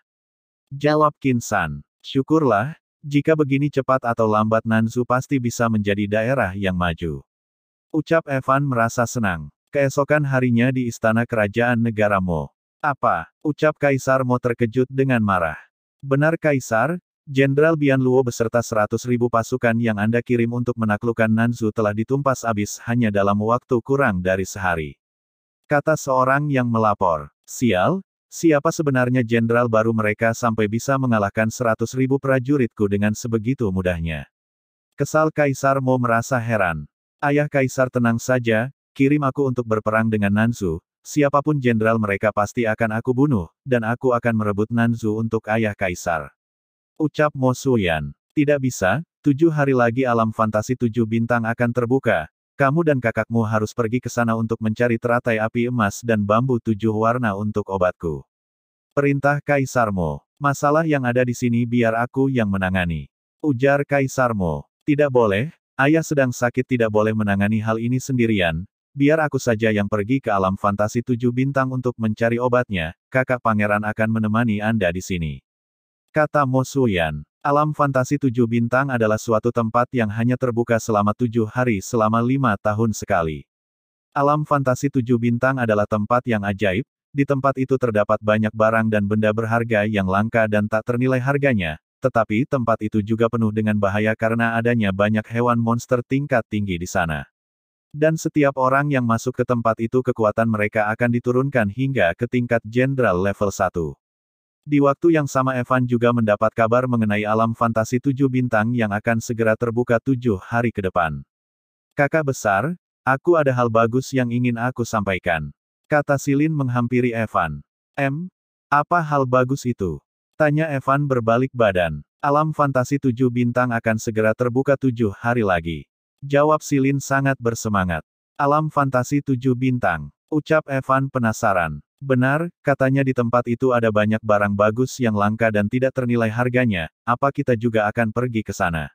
Jawab Qin San. Syukurlah, jika begini cepat atau lambat Nanzu pasti bisa menjadi daerah yang maju. Ucap Evan merasa senang. Keesokan harinya di istana kerajaan negara Mo. Apa? Ucap Kaisar Mo terkejut dengan marah. Benar Kaisar, Jenderal Bian Luo beserta 100.000 pasukan yang Anda kirim untuk menaklukkan Nanzu telah ditumpas habis hanya dalam waktu kurang dari sehari. Kata seorang yang melapor. Sial, siapa sebenarnya jenderal baru mereka sampai bisa mengalahkan 100.000 prajuritku dengan sebegitu mudahnya? Kesal Kaisar Mo merasa heran. Ayah Kaisar tenang saja, kirim aku untuk berperang dengan Nanzu. Siapapun jenderal mereka pasti akan aku bunuh, dan aku akan merebut Nanzu untuk ayah Kaisar. Ucap Mo Suyan. Tidak bisa, 7 hari lagi alam fantasi 7 bintang akan terbuka. Kamu dan kakakmu harus pergi ke sana untuk mencari teratai api emas dan bambu 7 warna untuk obatku. Perintah Kaisar Mo. Masalah yang ada di sini biar aku yang menangani. Ujar Kaisar Mo. Tidak boleh, ayah sedang sakit tidak boleh menangani hal ini sendirian. Biar aku saja yang pergi ke alam fantasi 7 bintang untuk mencari obatnya, kakak pangeran akan menemani Anda di sini. Kata Mo Suyan. Alam fantasi 7 bintang adalah suatu tempat yang hanya terbuka selama 7 hari selama 5 tahun sekali. Alam fantasi 7 bintang adalah tempat yang ajaib, di tempat itu terdapat banyak barang dan benda berharga yang langka dan tak ternilai harganya, tetapi tempat itu juga penuh dengan bahaya karena adanya banyak hewan monster tingkat tinggi di sana. Dan setiap orang yang masuk ke tempat itu kekuatan mereka akan diturunkan hingga ke tingkat jenderal level 1. Di waktu yang sama Evan juga mendapat kabar mengenai alam fantasi 7 bintang yang akan segera terbuka 7 hari ke depan. Kakak besar, aku ada hal bagus yang ingin aku sampaikan. Kata Si Lin menghampiri Evan. Apa hal bagus itu? Tanya Evan berbalik badan. Alam fantasi 7 bintang akan segera terbuka 7 hari lagi. Jawab Si Lin sangat bersemangat. Alam fantasi 7 bintang. Ucap Evan penasaran. Benar, katanya di tempat itu ada banyak barang bagus yang langka dan tidak ternilai harganya, apa kita juga akan pergi ke sana?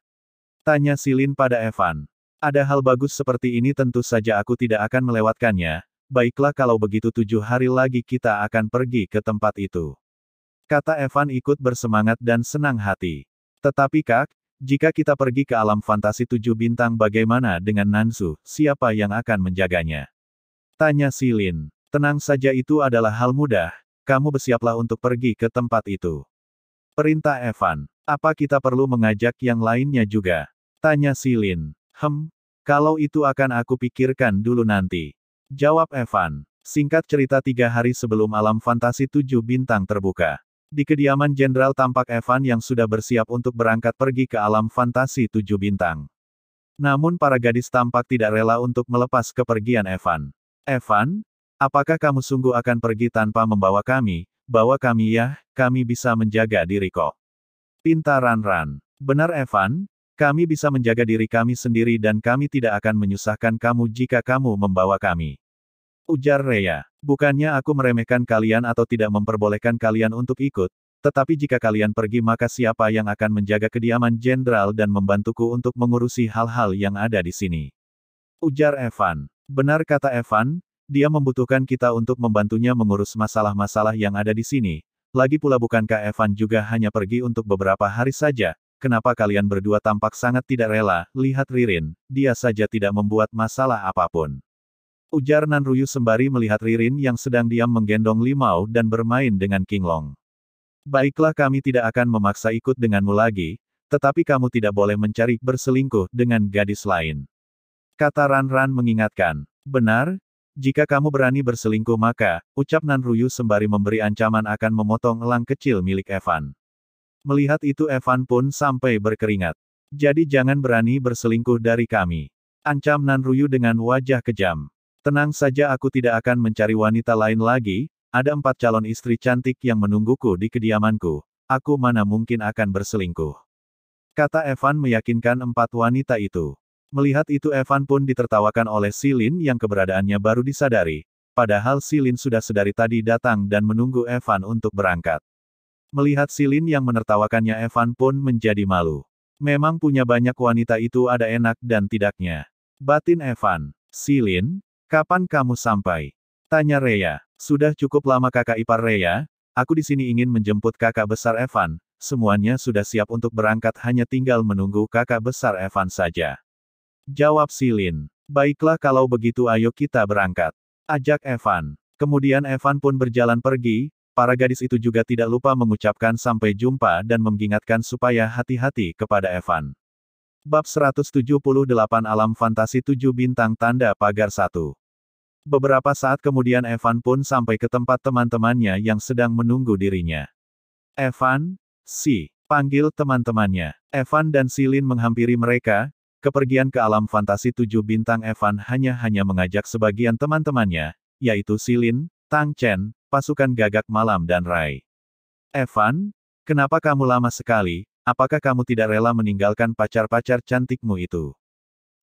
Tanya Si Lin pada Evan. Ada hal bagus seperti ini tentu saja aku tidak akan melewatkannya, baiklah kalau begitu 7 hari lagi kita akan pergi ke tempat itu. Kata Evan ikut bersemangat dan senang hati. Tetapi Kak, jika kita pergi ke alam fantasi 7 bintang bagaimana dengan Nanzu, siapa yang akan menjaganya? Tanya Si Lin. Tenang saja itu adalah hal mudah, kamu bersiaplah untuk pergi ke tempat itu. Perintah Evan. Apa kita perlu mengajak yang lainnya juga? Tanya Si Lin. Kalau itu akan aku pikirkan dulu nanti. Jawab Evan. Singkat cerita 3 hari sebelum alam fantasi 7 bintang terbuka. Di kediaman jenderal tampak Evan yang sudah bersiap untuk berangkat pergi ke alam fantasi 7 bintang. Namun para gadis tampak tidak rela untuk melepas kepergian Evan. Evan, apakah kamu sungguh akan pergi tanpa membawa kami? Bawa kami ya, kami bisa menjaga diri kok. Pinta Ran-Ran. Benar Evan, kami bisa menjaga diri kami sendiri dan kami tidak akan menyusahkan kamu jika kamu membawa kami. Ujar Rhea. Bukannya aku meremehkan kalian atau tidak memperbolehkan kalian untuk ikut, tetapi jika kalian pergi maka siapa yang akan menjaga kediaman jenderal dan membantuku untuk mengurusi hal-hal yang ada di sini? Ujar Evan. Benar kata Evan, dia membutuhkan kita untuk membantunya mengurus masalah-masalah yang ada di sini. Lagi pula bukankah Evan juga hanya pergi untuk beberapa hari saja? Kenapa kalian berdua tampak sangat tidak rela? Lihat Ririn, dia saja tidak membuat masalah apapun. Ujar Nanruyu sembari melihat Ririn yang sedang diam menggendong Limau dan bermain dengan Qinglong. Baiklah kami tidak akan memaksa ikut denganmu lagi, tetapi kamu tidak boleh mencari berselingkuh dengan gadis lain. Kata Ran-Ran mengingatkan. Benar, jika kamu berani berselingkuh maka, ucap Nanruyu sembari memberi ancaman akan memotong elang kecil milik Evan. Melihat itu Evan pun sampai berkeringat. Jadi jangan berani berselingkuh dari kami. Ancam Nanruyu dengan wajah kejam. Tenang saja aku tidak akan mencari wanita lain lagi, ada 4 calon istri cantik yang menungguku di kediamanku, aku mana mungkin akan berselingkuh. Kata Evan meyakinkan 4 wanita itu. Melihat itu Evan pun ditertawakan oleh Silin yang keberadaannya baru disadari, padahal Silin sudah sedari tadi datang dan menunggu Evan untuk berangkat. Melihat Silin yang menertawakannya Evan pun menjadi malu. Memang punya banyak wanita itu ada enak dan tidaknya. Batin Evan. Silin? Kapan kamu sampai? Tanya Rhea. Sudah cukup lama kakak ipar Rhea, aku di sini ingin menjemput kakak besar Evan, semuanya sudah siap untuk berangkat hanya tinggal menunggu kakak besar Evan saja. Jawab Silin. Baiklah kalau begitu ayo kita berangkat. Ajak Evan. Kemudian Evan pun berjalan pergi, para gadis itu juga tidak lupa mengucapkan sampai jumpa dan mengingatkan supaya hati-hati kepada Evan. Bab 178 Alam Fantasi 7 Bintang Tanda Pagar 1. Beberapa saat kemudian Evan pun sampai ke tempat teman-temannya yang sedang menunggu dirinya. Evan, panggil teman-temannya. Evan dan Silin menghampiri mereka, kepergian ke alam fantasi 7 bintang Evan hanya mengajak sebagian teman-temannya, yaitu Silin, Tang Chen, pasukan gagak malam dan Rai. Evan, kenapa kamu lama sekali? Apakah kamu tidak rela meninggalkan pacar-pacar cantikmu itu?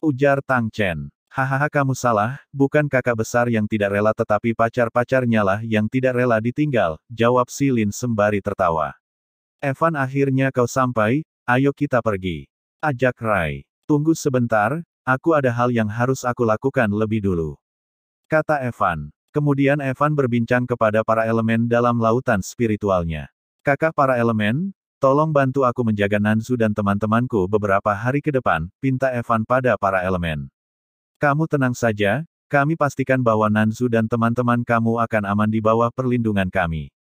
Ujar Tang Chen. Hahaha kamu salah, bukan kakak besar yang tidak rela tetapi pacar-pacarnya lah yang tidak rela ditinggal, jawab Silin sembari tertawa. Evan akhirnya kau sampai, ayo kita pergi. Ajak Rai. Tunggu sebentar, aku ada hal yang harus aku lakukan lebih dulu. Kata Evan. Kemudian Evan berbincang kepada para elemen dalam lautan spiritualnya. Kakak para elemen, tolong bantu aku menjaga Nanzu dan teman-temanku beberapa hari ke depan, pinta Evan pada para elemen. Kamu tenang saja, kami pastikan bahwa Nanzu dan teman-teman kamu akan aman di bawah perlindungan kami.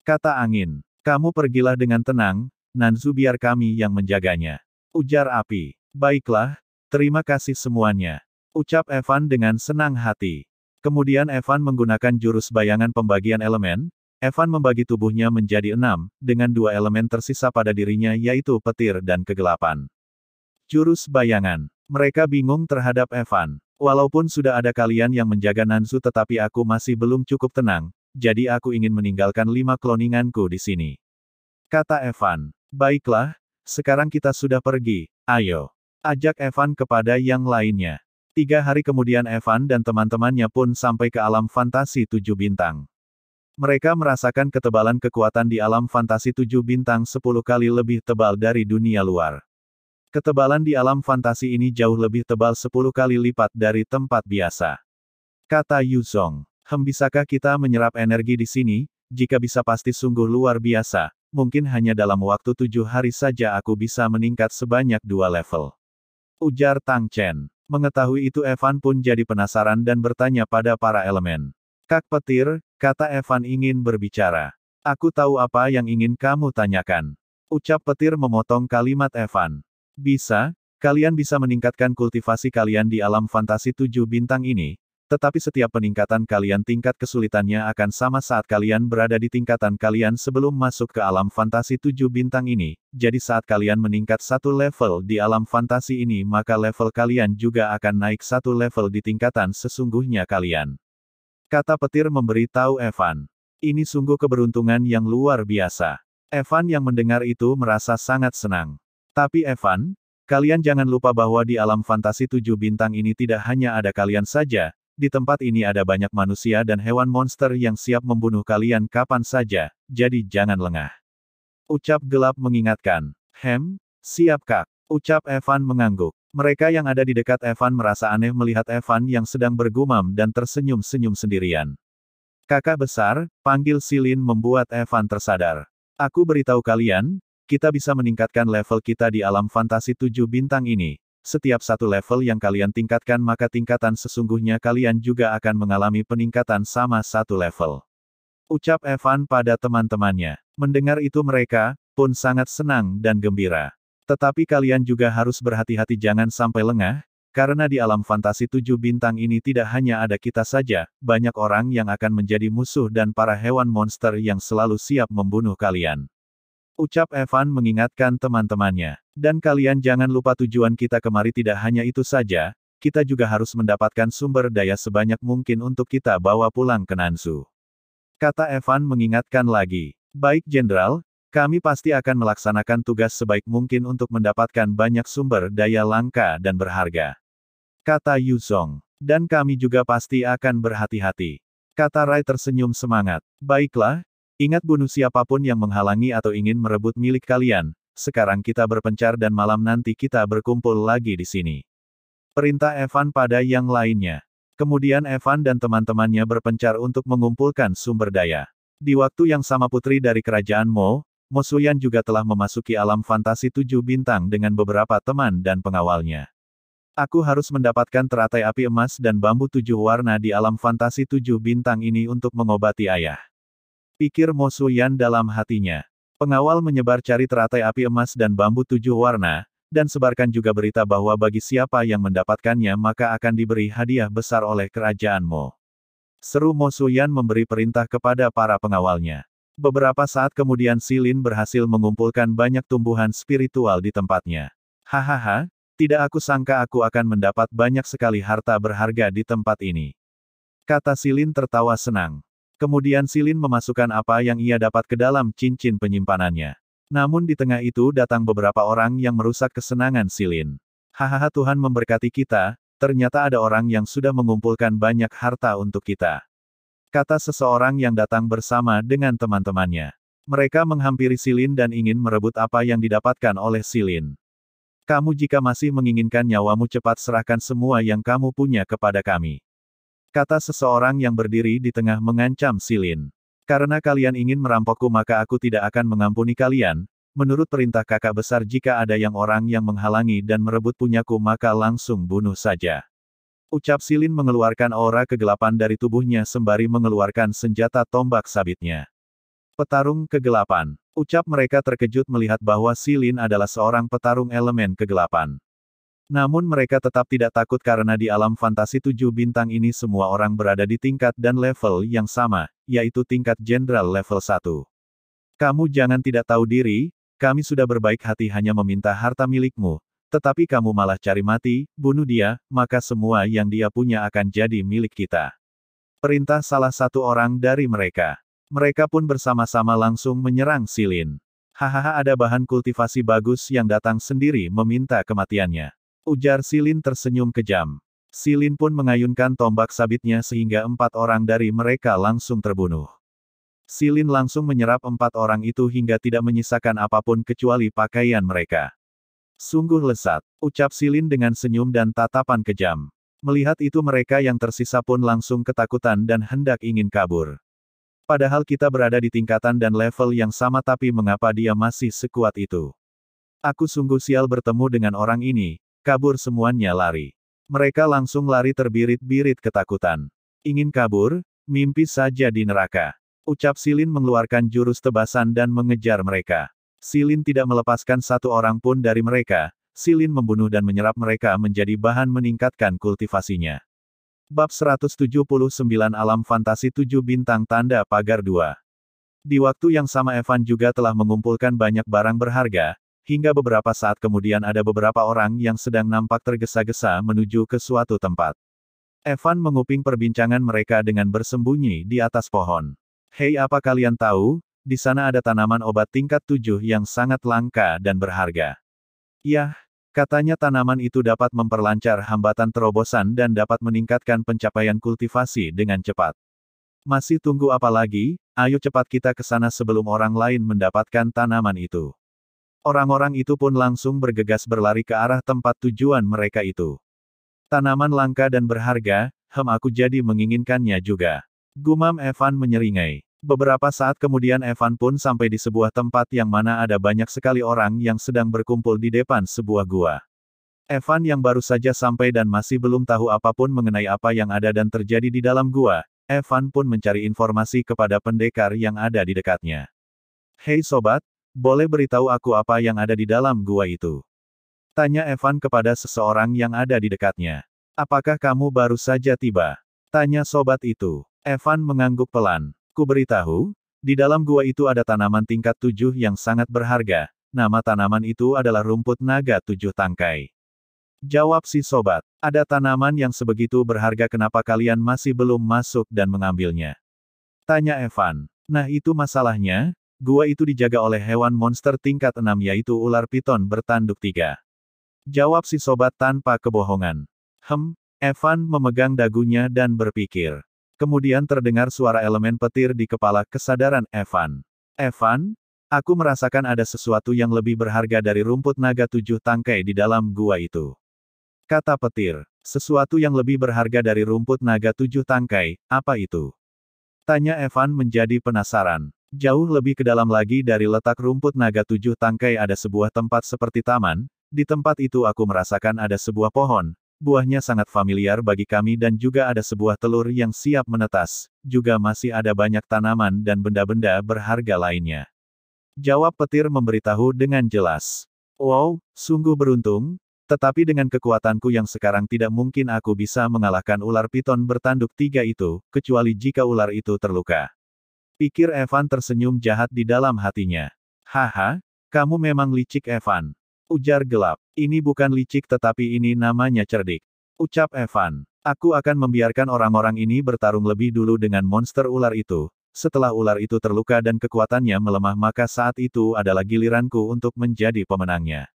Kata angin, kamu pergilah dengan tenang, Nanzu biar kami yang menjaganya. Ujar api, baiklah, terima kasih semuanya. Ucap Evan dengan senang hati. Kemudian Evan menggunakan jurus bayangan pembagian elemen, Evan membagi tubuhnya menjadi 6, dengan 2 elemen tersisa pada dirinya yaitu petir dan kegelapan. Jurus bayangan. Mereka bingung terhadap Evan. Walaupun sudah ada kalian yang menjaga Nanzu tetapi aku masih belum cukup tenang, jadi aku ingin meninggalkan 5 kloninganku di sini. Kata Evan. Baiklah, sekarang kita sudah pergi, ayo. Ajak Evan kepada yang lainnya. 3 hari kemudian Evan dan teman-temannya pun sampai ke alam fantasi 7 bintang. Mereka merasakan ketebalan kekuatan di alam fantasi 7 bintang 10 kali lebih tebal dari dunia luar. Ketebalan di alam fantasi ini jauh lebih tebal 10 kali lipat dari tempat biasa. Kata Yuzong, bisakah kita menyerap energi di sini? Jika bisa pasti sungguh luar biasa, mungkin hanya dalam waktu 7 hari saja aku bisa meningkat sebanyak 2 level. Ujar Tang Chen. Mengetahui itu Evan pun jadi penasaran dan bertanya pada para elemen. Kak Petir, kata Evan ingin berbicara. Aku tahu apa yang ingin kamu tanyakan. Ucap Petir memotong kalimat Evan. Bisa, kalian bisa meningkatkan kultivasi kalian di alam fantasi 7 bintang ini, Tetapi setiap peningkatan kalian tingkat kesulitannya akan sama saat kalian berada di tingkatan kalian sebelum masuk ke alam fantasi 7 bintang ini. Jadi saat kalian meningkat satu level di alam fantasi ini maka level kalian juga akan naik satu level di tingkatan sesungguhnya kalian. Kata petir memberi tahu Evan. Ini sungguh keberuntungan yang luar biasa. Evan yang mendengar itu merasa sangat senang. Tapi Evan, kalian jangan lupa bahwa di alam fantasi 7 bintang ini tidak hanya ada kalian saja. Di tempat ini ada banyak manusia dan hewan monster yang siap membunuh kalian kapan saja, jadi jangan lengah. Ucap gelap mengingatkan. Siap kak. Ucap Evan mengangguk. Mereka yang ada di dekat Evan merasa aneh melihat Evan yang sedang bergumam dan tersenyum-senyum sendirian. Kakak besar, panggil Silin membuat Evan tersadar. Aku beritahu kalian, kita bisa meningkatkan level kita di alam fantasi 7 bintang ini. Setiap satu level yang kalian tingkatkan maka tingkatan sesungguhnya kalian juga akan mengalami peningkatan sama satu level. Ucap Evan pada teman-temannya. Mendengar itu mereka pun sangat senang dan gembira. Tetapi kalian juga harus berhati-hati jangan sampai lengah, karena di alam fantasi 7 bintang ini tidak hanya ada kita saja, banyak orang yang akan menjadi musuh dan para hewan monster yang selalu siap membunuh kalian. Ucap Evan mengingatkan teman-temannya. Dan kalian jangan lupa tujuan kita kemari tidak hanya itu saja, kita juga harus mendapatkan sumber daya sebanyak mungkin untuk kita bawa pulang ke Nansu. Kata Evan mengingatkan lagi. Baik Jenderal, kami pasti akan melaksanakan tugas sebaik mungkin untuk mendapatkan banyak sumber daya langka dan berharga. Kata Yuzong. Dan kami juga pasti akan berhati-hati. Kata Rai tersenyum semangat. Baiklah. Ingat bunuh siapapun yang menghalangi atau ingin merebut milik kalian, sekarang kita berpencar dan malam nanti kita berkumpul lagi di sini. Perintah Evan pada yang lainnya. Kemudian Evan dan teman-temannya berpencar untuk mengumpulkan sumber daya. Di waktu yang sama putri dari kerajaan Mo Suyan juga telah memasuki alam fantasi 7 bintang dengan beberapa teman dan pengawalnya. Aku harus mendapatkan teratai api emas dan bambu 7 warna di alam fantasi 7 bintang ini untuk mengobati ayah. Pikir Mo Suyan dalam hatinya. Pengawal menyebar cari teratai api emas dan bambu 7 warna, dan sebarkan juga berita bahwa bagi siapa yang mendapatkannya maka akan diberi hadiah besar oleh kerajaan Mo. Seru Mo Suyan memberi perintah kepada para pengawalnya. Beberapa saat kemudian Silin berhasil mengumpulkan banyak tumbuhan spiritual di tempatnya. Hahaha, tidak aku sangka aku akan mendapat banyak sekali harta berharga di tempat ini. Kata Silin tertawa senang. Kemudian Silin memasukkan apa yang ia dapat ke dalam cincin penyimpanannya. Namun di tengah itu datang beberapa orang yang merusak kesenangan Silin. Hahaha Tuhan memberkati kita, ternyata ada orang yang sudah mengumpulkan banyak harta untuk kita. Kata seseorang yang datang bersama dengan teman-temannya. Mereka menghampiri Silin dan ingin merebut apa yang didapatkan oleh Silin. Kamu jika masih menginginkan nyawamu cepat serahkan semua yang kamu punya kepada kami. Kata seseorang yang berdiri di tengah mengancam Silin. Karena kalian ingin merampokku maka aku tidak akan mengampuni kalian, menurut perintah kakak besar jika ada orang yang menghalangi dan merebut punyaku maka langsung bunuh saja. Ucap Silin mengeluarkan aura kegelapan dari tubuhnya sembari mengeluarkan senjata tombak sabitnya. Petarung kegelapan. Ucap mereka terkejut melihat bahwa Silin adalah seorang petarung elemen kegelapan. Namun mereka tetap tidak takut karena di alam fantasi 7 bintang ini semua orang berada di tingkat dan level yang sama, yaitu tingkat jenderal level 1. Kamu jangan tidak tahu diri, kami sudah berbaik hati hanya meminta harta milikmu, tetapi kamu malah cari mati, bunuh dia, maka semua yang dia punya akan jadi milik kita. Perintah salah satu orang dari mereka. Mereka pun bersama-sama langsung menyerang Silin. Hahaha ada bahan kultivasi bagus yang datang sendiri meminta kematiannya. Ujar Silin tersenyum kejam. Silin pun mengayunkan tombak sabitnya sehingga 4 orang dari mereka langsung terbunuh. Silin langsung menyerap 4 orang itu hingga tidak menyisakan apapun kecuali pakaian mereka. Sungguh lesat, ucap Silin dengan senyum dan tatapan kejam. Melihat itu mereka yang tersisa pun langsung ketakutan dan hendak ingin kabur. Padahal kita berada di tingkatan dan level yang sama tapi mengapa dia masih sekuat itu? Aku sungguh sial bertemu dengan orang ini. Kabur semuanya lari. Mereka langsung lari terbirit-birit ketakutan. Ingin kabur, mimpi saja di neraka. Ucap Silin mengeluarkan jurus tebasan dan mengejar mereka. Silin tidak melepaskan satu orang pun dari mereka. Silin membunuh dan menyerap mereka menjadi bahan meningkatkan kultivasinya. Bab 179 Alam Fantasi 7 Bintang Tanda Pagar 2. Di waktu yang sama Evan juga telah mengumpulkan banyak barang berharga, hingga beberapa saat kemudian ada beberapa orang yang sedang nampak tergesa-gesa menuju ke suatu tempat. Evan menguping perbincangan mereka dengan bersembunyi di atas pohon. Hei, apa kalian tahu, di sana ada tanaman obat tingkat 7 yang sangat langka dan berharga. Yah, katanya tanaman itu dapat memperlancar hambatan terobosan dan dapat meningkatkan pencapaian kultivasi dengan cepat. Masih tunggu apa lagi? Ayo cepat kita ke sana sebelum orang lain mendapatkan tanaman itu. Orang-orang itu pun langsung bergegas berlari ke arah tempat tujuan mereka itu. Tanaman langka dan berharga, aku jadi menginginkannya juga. Gumam Evan menyeringai. Beberapa saat kemudian Evan pun sampai di sebuah tempat yang mana ada banyak sekali orang yang sedang berkumpul di depan sebuah gua. Evan yang baru saja sampai dan masih belum tahu apapun mengenai apa yang ada dan terjadi di dalam gua, Evan pun mencari informasi kepada pendekar yang ada di dekatnya. Hei sobat, boleh beritahu aku apa yang ada di dalam gua itu? Tanya Evan kepada seseorang yang ada di dekatnya. Apakah kamu baru saja tiba? Tanya sobat itu. Evan mengangguk pelan. Ku beritahu, di dalam gua itu ada tanaman tingkat 7 yang sangat berharga. Nama tanaman itu adalah rumput naga 7 tangkai. Jawab si sobat, ada tanaman yang sebegitu berharga, kenapa kalian masih belum masuk dan mengambilnya? Tanya Evan. Nah itu masalahnya, gua itu dijaga oleh hewan monster tingkat 6 yaitu ular piton bertanduk 3. Jawab si sobat tanpa kebohongan. Evan memegang dagunya dan berpikir. Kemudian terdengar suara elemen petir di kepala kesadaran Evan. Evan, aku merasakan ada sesuatu yang lebih berharga dari rumput naga 7 tangkai di dalam gua itu. Kata petir, sesuatu yang lebih berharga dari rumput naga 7 tangkai, apa itu? Tanya Evan menjadi penasaran. Jauh lebih ke dalam lagi dari letak rumput naga 7 tangkai ada sebuah tempat seperti taman, di tempat itu aku merasakan ada sebuah pohon, buahnya sangat familiar bagi kami dan juga ada sebuah telur yang siap menetas, juga masih ada banyak tanaman dan benda-benda berharga lainnya. Jawab petir memberitahu dengan jelas. Wow, sungguh beruntung. Tetapi dengan kekuatanku yang sekarang tidak mungkin aku bisa mengalahkan ular piton bertanduk 3 itu, kecuali jika ular itu terluka. Pikir Evan tersenyum jahat di dalam hatinya. Haha, kamu memang licik Evan. Ujar gelap. Ini bukan licik tetapi ini namanya cerdik. Ucap Evan. Aku akan membiarkan orang-orang ini bertarung lebih dulu dengan monster ular itu. Setelah ular itu terluka dan kekuatannya melemah maka saat itu adalah giliranku untuk menjadi pemenangnya.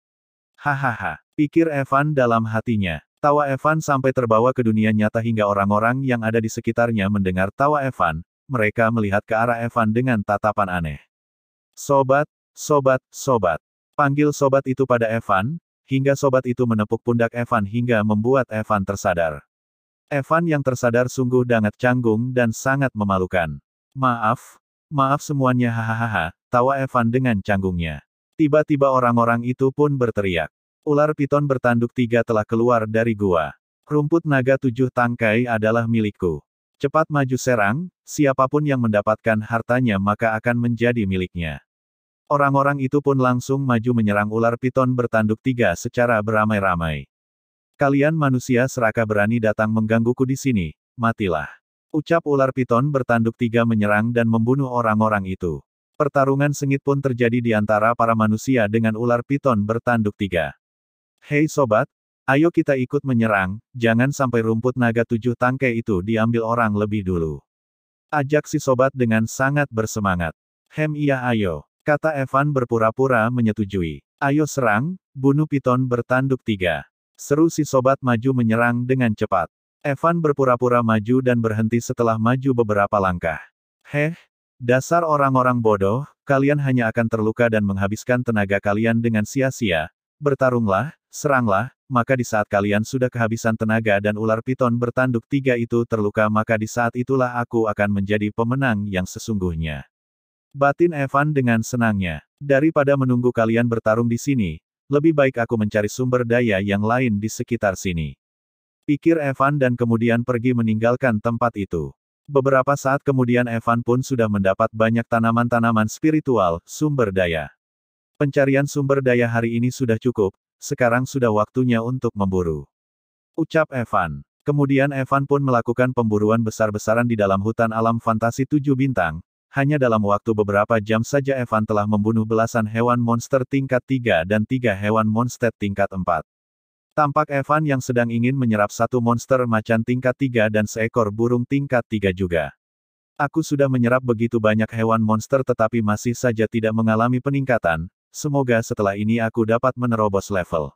Hahaha, pikir Evan dalam hatinya. Tawa Evan sampai terbawa ke dunia nyata hingga orang-orang yang ada di sekitarnya mendengar tawa Evan. Mereka melihat ke arah Evan dengan tatapan aneh. Sobat, sobat, sobat. Panggil sobat itu pada Evan, hingga sobat itu menepuk pundak Evan hingga membuat Evan tersadar. Evan yang tersadar sungguh sangat canggung dan sangat memalukan. Maaf semuanya, hahaha, tawa Evan dengan canggungnya. Tiba-tiba orang-orang itu pun berteriak. Ular piton bertanduk 3 telah keluar dari gua. Rumput naga 7 tangkai adalah milikku. Cepat maju serang, siapapun yang mendapatkan hartanya maka akan menjadi miliknya. Orang-orang itu pun langsung maju menyerang ular piton bertanduk 3 secara beramai-ramai. Kalian manusia serakah berani datang menggangguku di sini, matilah. Ucap ular piton bertanduk 3 menyerang dan membunuh orang-orang itu. Pertarungan sengit pun terjadi di antara para manusia dengan ular piton bertanduk 3. Hei sobat, ayo kita ikut menyerang, jangan sampai rumput naga 7 tangkai itu diambil orang lebih dulu. Ajak si sobat dengan sangat bersemangat. Iya ayo, kata Evan berpura-pura menyetujui. Ayo serang, bunuh piton bertanduk 3. Seru si sobat maju menyerang dengan cepat. Evan berpura-pura maju dan berhenti setelah maju beberapa langkah. Dasar orang-orang bodoh, kalian hanya akan terluka dan menghabiskan tenaga kalian dengan sia-sia. Bertarunglah, seranglah, maka di saat kalian sudah kehabisan tenaga dan ular piton bertanduk 3 itu terluka maka di saat itulah aku akan menjadi pemenang yang sesungguhnya. Batin Evan dengan senangnya. Daripada menunggu kalian bertarung di sini, lebih baik aku mencari sumber daya yang lain di sekitar sini. Pikir Evan dan kemudian pergi meninggalkan tempat itu. Beberapa saat kemudian Evan pun sudah mendapat banyak tanaman-tanaman spiritual, sumber daya. Pencarian sumber daya hari ini sudah cukup, sekarang sudah waktunya untuk memburu. Ucap Evan. Kemudian Evan pun melakukan pemburuan besar-besaran di dalam hutan alam fantasi 7 bintang. Hanya dalam waktu beberapa jam saja Evan telah membunuh belasan hewan monster tingkat 3 dan 3 hewan monster tingkat 4. Tampak Evan yang sedang ingin menyerap satu monster macan tingkat 3 dan seekor burung tingkat 3 juga. Aku sudah menyerap begitu banyak hewan monster tetapi masih saja tidak mengalami peningkatan. Semoga setelah ini aku dapat menerobos level.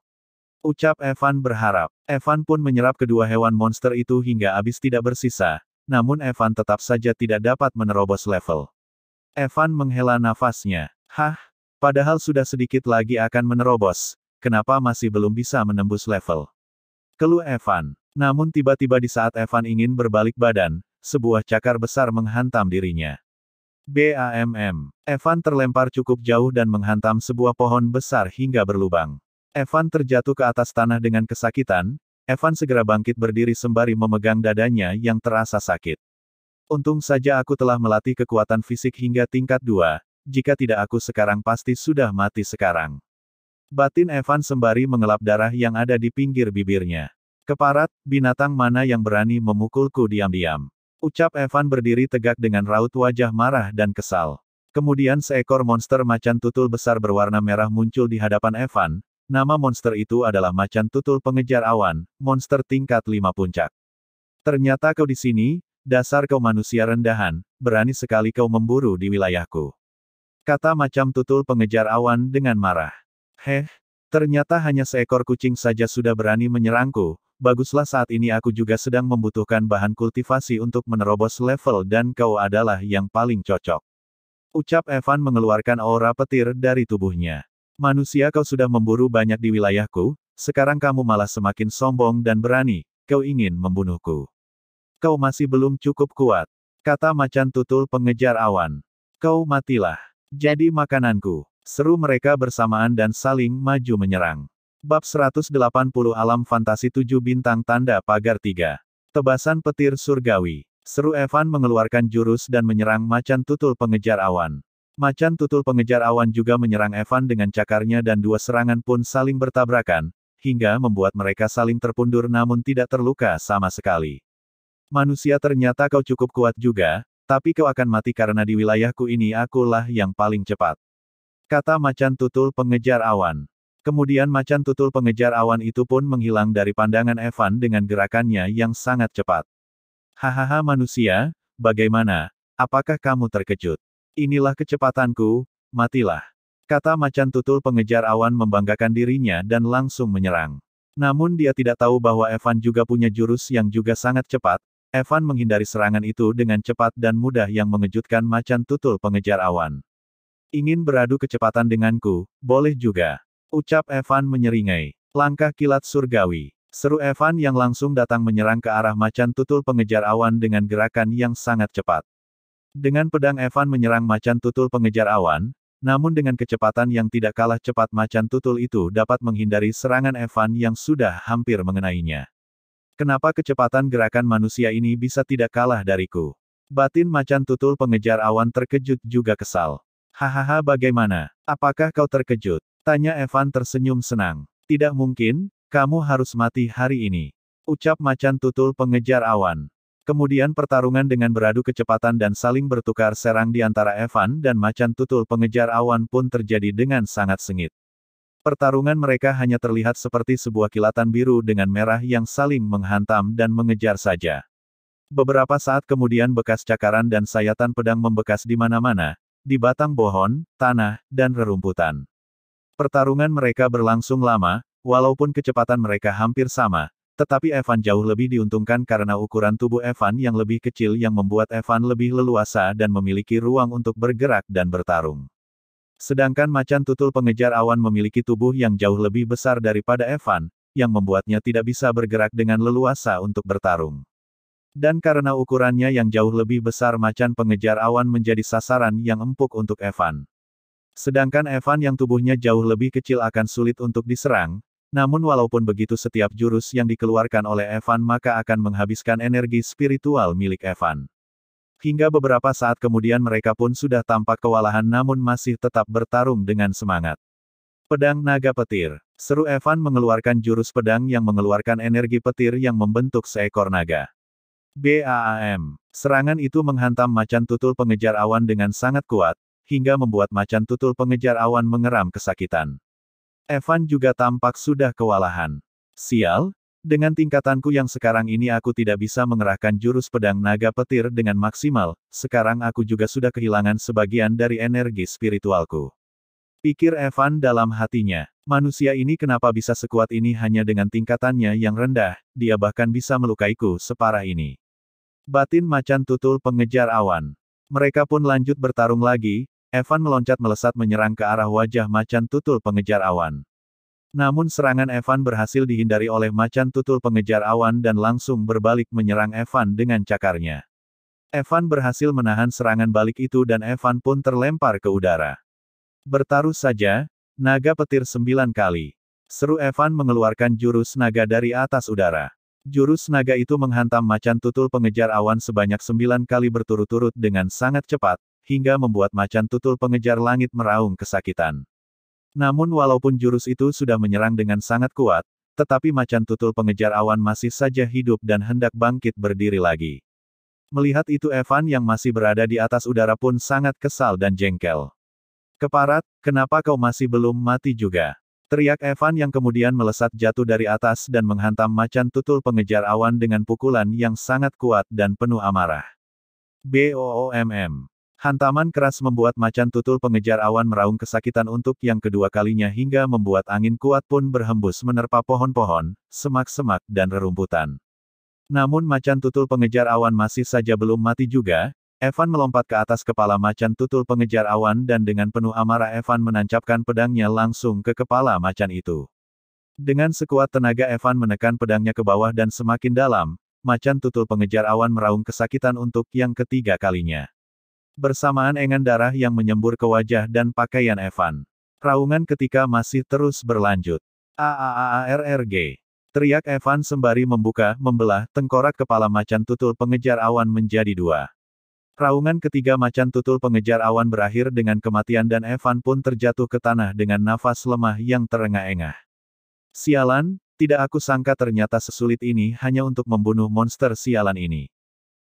Ucap Evan berharap. Evan pun menyerap kedua hewan monster itu hingga habis tidak bersisa, namun Evan tetap saja tidak dapat menerobos level. Evan menghela nafasnya. Hah? Padahal sudah sedikit lagi akan menerobos, kenapa masih belum bisa menembus level? Keluh Evan. Namun tiba-tiba di saat Evan ingin berbalik badan, sebuah cakar besar menghantam dirinya. BAMM. Evan terlempar cukup jauh dan menghantam sebuah pohon besar hingga berlubang. Evan terjatuh ke atas tanah dengan kesakitan. Evan segera bangkit berdiri sembari memegang dadanya yang terasa sakit. Untung saja aku telah melatih kekuatan fisik hingga tingkat 2, jika tidak aku sekarang pasti sudah mati sekarang. Batin Evan sembari mengelap darah yang ada di pinggir bibirnya. Keparat, binatang mana yang berani memukulku diam-diam? Ucap Evan berdiri tegak dengan raut wajah marah dan kesal. Kemudian seekor monster macan tutul besar berwarna merah muncul di hadapan Evan. Nama monster itu adalah macan tutul pengejar awan, monster tingkat 5 puncak. Ternyata kau di sini, dasar kau manusia rendahan, berani sekali kau memburu di wilayahku. Kata macan tutul pengejar awan dengan marah. Heh, ternyata hanya seekor kucing saja sudah berani menyerangku, baguslah saat ini aku juga sedang membutuhkan bahan kultivasi untuk menerobos level dan kau adalah yang paling cocok. Ucap Evan mengeluarkan aura petir dari tubuhnya. Manusia kau sudah memburu banyak di wilayahku, sekarang kamu malah semakin sombong dan berani, kau ingin membunuhku. Kau masih belum cukup kuat, kata macan tutul pengejar awan. Kau matilah, jadi makananku, seru mereka bersamaan dan saling maju menyerang. Bab 180 Alam Fantasi 7 Bintang Tanda Pagar 3. Tebasan petir surgawi. Seru Evan mengeluarkan jurus dan menyerang macan tutul pengejar awan. Macan tutul pengejar awan juga menyerang Evan dengan cakarnya dan dua serangan pun saling bertabrakan, hingga membuat mereka saling terpundur namun tidak terluka sama sekali. Manusia ternyata kau cukup kuat juga, tapi kau akan mati karena di wilayahku ini akulah yang paling cepat. Kata macan tutul pengejar awan. Kemudian macan tutul pengejar awan itu pun menghilang dari pandangan Evan dengan gerakannya yang sangat cepat. Hahaha manusia, bagaimana? Apakah kamu terkejut? Inilah kecepatanku, matilah. Kata macan tutul pengejar awan membanggakan dirinya dan langsung menyerang. Namun dia tidak tahu bahwa Evan juga punya jurus yang juga sangat cepat. Evan menghindari serangan itu dengan cepat dan mudah yang mengejutkan macan tutul pengejar awan. Ingin beradu kecepatan denganku, boleh juga. Ucap Evan menyeringai. Langkah kilat surgawi. Seru Evan yang langsung datang menyerang ke arah macan tutul pengejar awan dengan gerakan yang sangat cepat. Dengan pedang Evan menyerang macan tutul pengejar awan, namun dengan kecepatan yang tidak kalah cepat macan tutul itu dapat menghindari serangan Evan yang sudah hampir mengenainya. Kenapa kecepatan gerakan manusia ini bisa tidak kalah dariku? Batin macan tutul pengejar awan terkejut juga kesal. Hahaha bagaimana? Apakah kau terkejut? Tanya Evan tersenyum senang. Tidak mungkin, kamu harus mati hari ini. Ucap macan tutul pengejar awan. Kemudian pertarungan dengan beradu kecepatan dan saling bertukar serang di antara Evan dan macan tutul pengejar awan pun terjadi dengan sangat sengit. Pertarungan mereka hanya terlihat seperti sebuah kilatan biru dengan merah yang saling menghantam dan mengejar saja. Beberapa saat kemudian bekas cakaran dan sayatan pedang membekas di mana-mana, di batang pohon, tanah, dan rerumputan. Pertarungan mereka berlangsung lama, walaupun kecepatan mereka hampir sama. Tetapi Evan jauh lebih diuntungkan karena ukuran tubuh Evan yang lebih kecil yang membuat Evan lebih leluasa dan memiliki ruang untuk bergerak dan bertarung. Sedangkan macan tutul pengejar awan memiliki tubuh yang jauh lebih besar daripada Evan, yang membuatnya tidak bisa bergerak dengan leluasa untuk bertarung. Dan karena ukurannya yang jauh lebih besar macan pengejar awan menjadi sasaran yang empuk untuk Evan. Sedangkan Evan yang tubuhnya jauh lebih kecil akan sulit untuk diserang. Namun walaupun begitu setiap jurus yang dikeluarkan oleh Evan maka akan menghabiskan energi spiritual milik Evan. Hingga beberapa saat kemudian mereka pun sudah tampak kewalahan namun masih tetap bertarung dengan semangat. Pedang naga petir. Seru Evan mengeluarkan jurus pedang yang mengeluarkan energi petir yang membentuk seekor naga. BAAM. Serangan itu menghantam macan tutul pengejar awan dengan sangat kuat, hingga membuat macan tutul pengejar awan mengeram kesakitan. Evan juga tampak sudah kewalahan. Sial, dengan tingkatanku yang sekarang ini aku tidak bisa mengerahkan jurus pedang naga petir dengan maksimal, sekarang aku juga sudah kehilangan sebagian dari energi spiritualku. Pikir Evan dalam hatinya, manusia ini kenapa bisa sekuat ini hanya dengan tingkatannya yang rendah, dia bahkan bisa melukaiku separah ini. Batin macan tutul pengejar awan. Mereka pun lanjut bertarung lagi, Evan meloncat melesat menyerang ke arah wajah macan tutul pengejar awan. Namun serangan Evan berhasil dihindari oleh macan tutul pengejar awan dan langsung berbalik menyerang Evan dengan cakarnya. Evan berhasil menahan serangan balik itu dan Evan pun terlempar ke udara. Bertaruh saja, naga petir 9 kali. Seru Evan mengeluarkan jurus naga dari atas udara. Jurus naga itu menghantam macan tutul pengejar awan sebanyak 9 kali berturut-turut dengan sangat cepat, hingga membuat macan tutul pengejar langit meraung kesakitan. Namun walaupun jurus itu sudah menyerang dengan sangat kuat, tetapi macan tutul pengejar awan masih saja hidup dan hendak bangkit berdiri lagi. Melihat itu Evan yang masih berada di atas udara pun sangat kesal dan jengkel. Keparat, kenapa kau masih belum mati juga? Teriak Evan yang kemudian melesat jatuh dari atas dan menghantam macan tutul pengejar awan dengan pukulan yang sangat kuat dan penuh amarah. BOOMM. Hantaman keras membuat macan tutul pengejar awan meraung kesakitan untuk yang kedua kalinya hingga membuat angin kuat pun berhembus menerpa pohon-pohon, semak-semak dan rerumputan. Namun macan tutul pengejar awan masih saja belum mati juga. Evan melompat ke atas kepala macan tutul pengejar awan dan dengan penuh amarah Evan menancapkan pedangnya langsung ke kepala macan itu. Dengan sekuat tenaga Evan menekan pedangnya ke bawah dan semakin dalam, macan tutul pengejar awan meraung kesakitan untuk yang ketiga kalinya. Bersamaan engan darah yang menyembur ke wajah dan pakaian Evan. Raungan ketika masih terus berlanjut. AAARRG. Teriak Evan sembari membelah tengkorak kepala macan tutul pengejar awan menjadi dua. Raungan ketiga macan tutul pengejar awan berakhir dengan kematian dan Evan pun terjatuh ke tanah dengan nafas lemah yang terengah-engah. Sialan, tidak aku sangka ternyata sesulit ini hanya untuk membunuh monster sialan ini.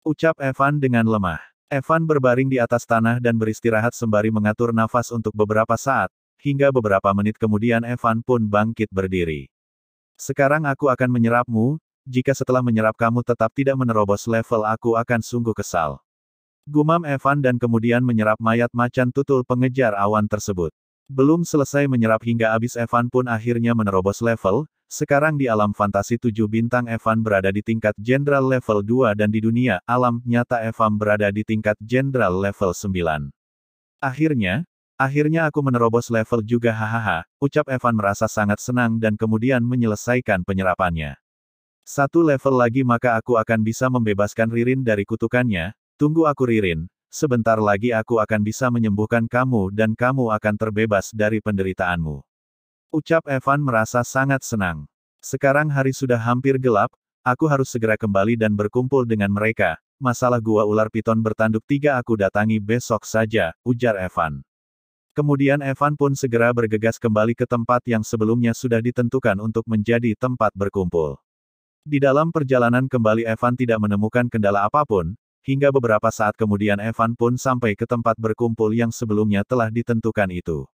Ucap Evan dengan lemah. Evan berbaring di atas tanah dan beristirahat sembari mengatur nafas untuk beberapa saat, hingga beberapa menit kemudian Evan pun bangkit berdiri. Sekarang aku akan menyerapmu, jika setelah menyerap kamu tetap tidak menerobos level aku akan sungguh kesal. Gumam Evan dan kemudian menyerap mayat macan tutul pengejar awan tersebut. Belum selesai menyerap hingga habis Evan pun akhirnya menerobos level, sekarang di alam fantasi 7 bintang Evan berada di tingkat jenderal level 2 dan di dunia alam nyata Evan berada di tingkat jenderal level 9. Akhirnya aku menerobos level juga hahaha, ucap Evan merasa sangat senang dan kemudian menyelesaikan penyerapannya. Satu level lagi maka aku akan bisa membebaskan Ririn dari kutukannya. Tunggu aku Ririn, sebentar lagi aku akan bisa menyembuhkan kamu dan kamu akan terbebas dari penderitaanmu. Ucap Evan merasa sangat senang. Sekarang hari sudah hampir gelap, aku harus segera kembali dan berkumpul dengan mereka. Masalah gua ular piton bertanduk 3 aku datangi besok saja, ujar Evan. Kemudian Evan pun segera bergegas kembali ke tempat yang sebelumnya sudah ditentukan untuk menjadi tempat berkumpul. Di dalam perjalanan kembali Evan tidak menemukan kendala apapun. Hingga beberapa saat kemudian Evan pun sampai ke tempat berkumpul yang sebelumnya telah ditentukan itu.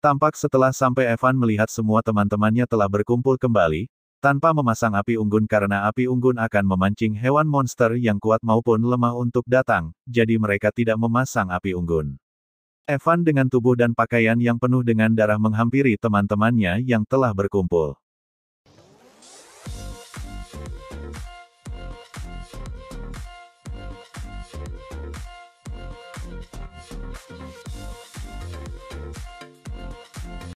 Tampak setelah sampai Evan melihat semua teman-temannya telah berkumpul kembali, tanpa memasang api unggun karena api unggun akan memancing hewan monster yang kuat maupun lemah untuk datang, jadi mereka tidak memasang api unggun. Evan dengan tubuh dan pakaian yang penuh dengan darah menghampiri teman-temannya yang telah berkumpul.